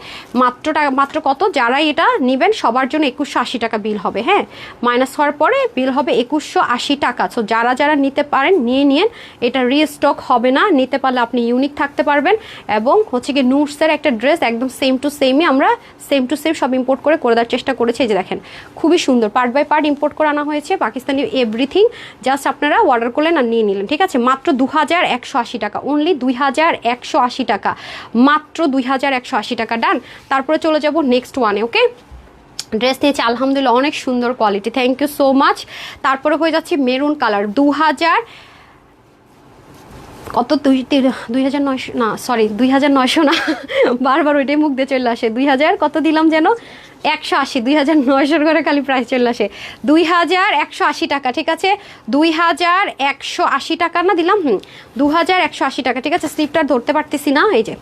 মাত্র কত, যারাই এটা নেবেন সবার জন্য 2180 টাকা বিল হবে। হ্যাঁ, মাইনাস হওয়ার পরে বিল হবে 2180 টাকা। সো যারা নিতে পারেন নিয়ে এটা রিস্টক হবে না, নিতে পারলে আপনি ইউনিক থাকতে পারবেন। এবং হচ্ছে কি নুটসের একটা ড্রেস একদম সেম টু সেমই আমরা সেম টু সেম সব ইম্পোর্ট করে দেওয়ার চেষ্টা করেছি। এই যে দেখেন খুবই সুন্দর, পার্ট বাই পার্ট ইম্পোর্ট করে আনা হয়েছে, পাকিস্তানি এভরিথিং। জাস্ট আপনারা অর্ডার করলেন আর নিয়ে নিলেন, ঠিক আছে? মাত্র 2180 টাকা, অনলি 2180 টাকা, মাত্র 2180 টাকা। ডান। তারপরে চলে যাব নেক্সট ওয়ানে। ওকে, ড্রেস নিয়েছে আলহামদুলিল্লাহ, অনেক সুন্দর quality, thank you so much. তারপরে হয়ে যাচ্ছে মেরুন কালার, 2000 কত, 2900 না, সরি 2900 না, বারবার ওইটাই মুখ দিয়ে চলে আসে। 2000 কত দিলাম যেন, 180, 2900 করে খালি প্রাইস চলে আসে। 2180 টাকা, ঠিক আছে? 2180 টাকা না দিলাম, 2180 টাকা, ঠিক আছে? স্লিপটা ধরতে পারতেছি না। এই যে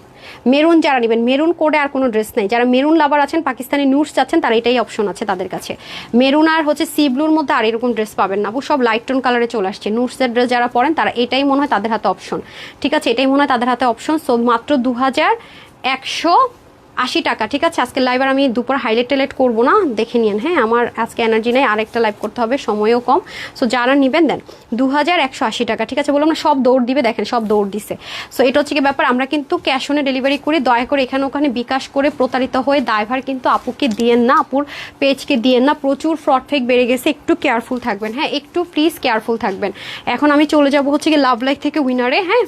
মেরুন, যারা নেবেন মেরুন কোডে আর কোনো ড্রেস নেই, যারা মেরুন লাভার আছেন, পাকিস্তানি নুটস চাচ্ছেন, তারা এটাই অপশন আছে তাদের কাছে। মেরুন আর হচ্ছে সি ব্লুর মধ্যে আর এরকম ড্রেস পাবেন না, সব লাইট টোন কালারে চলে আসছে। নুটসের ড্রেস যারা পরেন তারা এটাই মনে হয় তাদের হাতে অপশন, ঠিক আছে? এটাই মনে হয় তাদের হাতে অপশন। সো মাত্র 2180 টাকা, ঠিক আছে? আজকে লাইভ আর আমি দুপুর হাইলাইট টাইলাইট করবো না, দেখে নিন। হ্যাঁ, আমার আজকে এনার্জি নেই, আরেকটা লাইভ করতে হবে, সময়ও কম। সো যারা নেবেন দেন 2180 টাকা, ঠিক আছে? বললাম না সব দৌড় দিবে, দেখেন সব দৌড় দিছে। সো এটা হচ্ছে কি ব্যাপার, আমরা কিন্তু ক্যাশ অনে ডেলিভারি করি, দয়া করে এখানে ওখানে বিকাশ করে প্রতারিত হয়ে দায়ভার কিন্তু আপুকে দিয়েন না, আপুর পেজকে দিয়েন না। প্রচুর ফ্রড ফেক বেড়ে গেছে, একটু কেয়ারফুল থাকবেন। হ্যাঁ, একটু প্লিজ কেয়ারফুল থাকবেন। এখন আমি চলে যাব হচ্ছে কি লাভ লাইফ থেকে উইনারে। হ্যাঁ,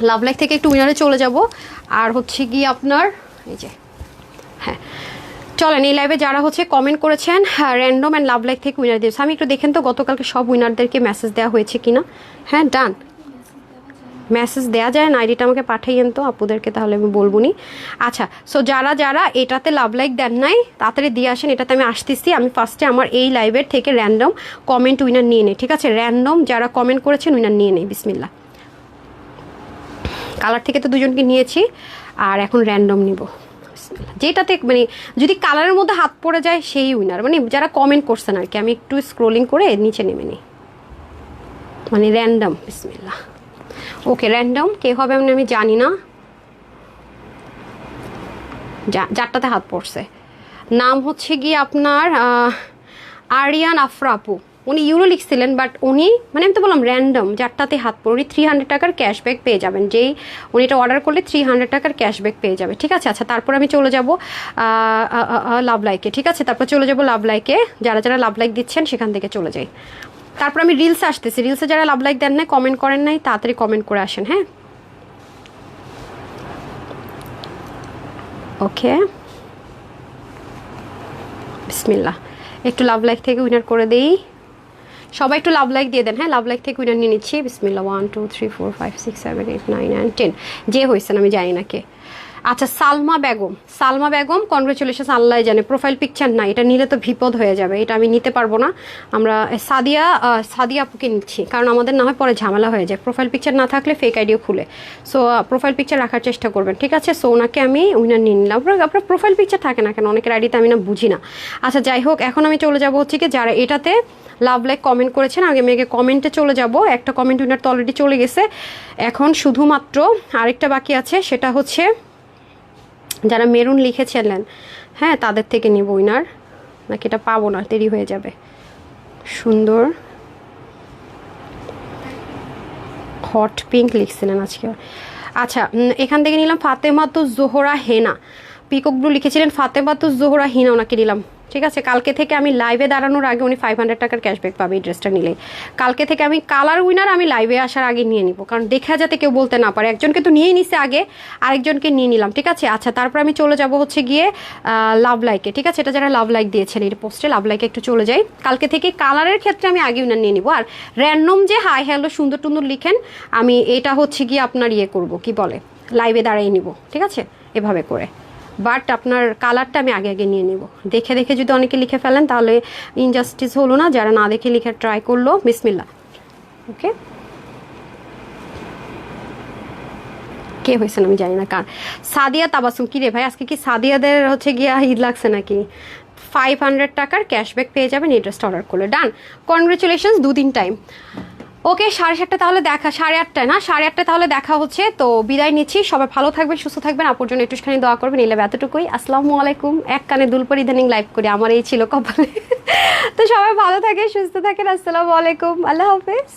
লাভ লাইফ থেকে একটু উইনারে চলে যাব। আর হচ্ছে কি আপনার এই যে, হ্যাঁ চলেন, এই লাইভে যারা হচ্ছে কমেন্ট করেছেন র্যান্ডম অ্যান্ড লাভ লাইফ থেকে উইনার দিয়েছে, আমি একটু দেখেন তো গতকালকে সব উইনারদেরকে মেসেজ দেওয়া হয়েছে কিনা। হ্যাঁ, ডান, মেসেজ দেওয়া যায় না, আইডিটা আমাকে পাঠাইয়েন তো আপুদেরকে, তাহলে আমি বলবো নি। আচ্ছা, সো যারা এটাতে লাভ লাইক দেন নাই তাড়াতাড়ি দিয়ে আসেন, এটাতে আমি আসতেছি। আমি ফার্স্টে আমার এই লাইভের থেকে র্যান্ডম কমেন্ট উইনার নিয়ে নেই, ঠিক আছে? র্যান্ডম যারা কমেন্ট করেছেন উইনার নিয়ে নেই, বিসমিল্লাহ। কালার থেকে তো দুজনকে নিয়েছি, আর এখন র্যান্ডম নিব, যেটাতে মানে যদি কালারের মধ্যে হাত পড়ে যায় সেই উইনার, মানে যারা কমেন্ট করছেন আর কি। আমি একটু স্ক্রোলিং করে নিচে নেমে নিই, মানে র্যান্ডম, বিসমিল্লাহ। ওকে, র্যান্ডম কে হবে আমি জানি না, যারটাতে হাত পড়ছে। নাম হচ্ছে গিয়ে আপনার আরিয়ান আফরা আপু, উনি ইউরো লিখছিলেন, বাট উনি মানে আমি তো বললাম র্যান্ডম, যারটাতে হাত পড়ে 300 টাকার ক্যাশব্যাক পেয়ে যাবেন। যেই উনি এটা অর্ডার করলে 300 টাকার ক্যাশব্যাক পেয়ে যাবে, ঠিক আছে? আচ্ছা, তারপর আমি চলে যাব লাভ লাইকে, ঠিক আছে? তারপর চলে যাব লাভ লাইকে, যারা লাভ লাইক দিচ্ছেন সেখান থেকে চলে যাই। তারপর আমি রিলসে আসতেছি, রিলসে যারা লাভ লাইক দেন নাই, কমেন্ট করেন নাই, তাড়াতাড়ি কমেন্ট করে আসেন। হ্যাঁ, ওকে, বিসমিল্লাহ। একটু লাভ লাইক থেকে উইনার করে দেই, সবাই একটু লাভ লাইক দিয়ে দেন। হ্যাঁ, লাভ লাইক থেকে উইনার নিয়ে নিচ্ছি, বিসমিল্লাহ। 1 2 3 4 5 6 7 8 9 and 10 যে হয়েছেন আমি জানি না কে। আচ্ছা, সালমা বেগম কনগ্রেচুলেশন, আল্লাহ জানে। প্রোফাইল পিকচার না, এটা নিলে তো বিপদ হয়ে যাবে, এটা আমি নিতে পারবো না। আমরা সাদিয়া আপুকে নিচ্ছি, কারণ আমাদের না হয় পরে ঝামেলা হয়ে যায়, প্রোফাইল পিকচার না থাকলে ফেক আইডিও খুলে। সো প্রোফাইল পিকচার রাখার চেষ্টা করবেন, ঠিক আছে? সো ওনাকে আমি উইনার নিয়ে নিলাম। আপনার প্রোফাইল পিকচার থাকে না কেন অনেকের আইডিতে, আমি না বুঝি না। আচ্ছা, যাই হোক, এখন আমি চলে যাবো হচ্ছে কি যারা এটাতে লাভ লাইক কমেন্ট করেছেন, আগে মেয়েকে কমেন্টে চলে যাব। একটা কমেন্ট উইনার তো অলরেডি চলে গেছে, এখন শুধুমাত্র আরেকটা বাকি আছে, সেটা হচ্ছে যারা মেরুন লিখেছিলেন। হ্যাঁ, তাদের থেকে নিব উইনার, নাকি এটা পাবো না, দেরি হয়ে যাবে। সুন্দর হট পিঙ্ক লিখছিলেন আজকে। আচ্ছা, এখান থেকে নিলাম ফাতেমাতুজ জোহরা হেনা, পিকক ব্লু লিখেছিলেন, ফাতেমাতুজ জোহরা হিনা ওনাকে নিলাম, ঠিক আছে? কালকে থেকে আমি লাইভে দাঁড়ানোর আগে উনি 500 টাকার ক্যাশব্যাক পাবে এই ড্রেসটা নিলে। কালকে থেকে আমি কালার উইনার আমি লাইভে আসার আগে নিয়ে নিব, কারণ দেখা যাতে কেউ বলতে না পারে একজনকে তো নিয়েই নিছে আগে, আরেকজনকে নিয়ে নিলাম, ঠিক আছে? আচ্ছা, তারপর আমি চলে যাব হচ্ছে গিয়ে লাভ লাইকে, ঠিক আছে? এটা যারা লাভ লাইক দিয়েছেন এই পোস্টে, লাভ লাইকে একটু চলে যাই। কালকে থেকে কালারের ক্ষেত্রে আমি আগে উইনার নিয়ে নিব, আর র্যান্ডম যে হাই হ্যালো সুন্দর টুন্দর লিখেন, আমি এটা হচ্ছে গিয়ে আপনার ইয়ে করব, কি বলে, লাইভে দাঁড়াই নিব, ঠিক আছে? এভাবে করে। বাট আপনার কালারটা আমি আগে আগে নিয়ে নেব। দেখে দেখে যদি অনেকে লিখে ফেলেন তাহলে ইনজাস্টিস হলো না, যারা না দেখে লিখে ট্রাই করলো। বিসমিল্লাহ। ওকে, কে হয়েছেন আমি জানি না কার। সাদিয়া তাবাসুম, কি রে ভাই আজকে কি সাদিয়াদের হচ্ছে গিয়া ঈদ লাগছে নাকি? 500 টাকার ক্যাশব্যাক পেয়ে যাবেন এই ড্রেসটা অর্ডার করলে। ডান, কনগ্রেচুলেশনস, 2 দিন টাইম। ওকে, 7:30 তাহলে দেখা, 8:30 না 8:30 তাহলে দেখা হচ্ছে। তো বিদায় নিচ্ছি, সবাই ভালো থাকবেন, সুস্থ থাকবেন, আপুর জন্য একটুখানি দোয়া করবেন, এলে এতটুকুই। আসসালামু আলাইকুম। এক কানে দুলপর ইদানিং লাইভ করি, আমার এই ছিল কপালে। তো সবাই ভালো থাকে, সুস্থ থাকেন, আসসালামু আলাইকুম, আল্লাহ হাফেজ।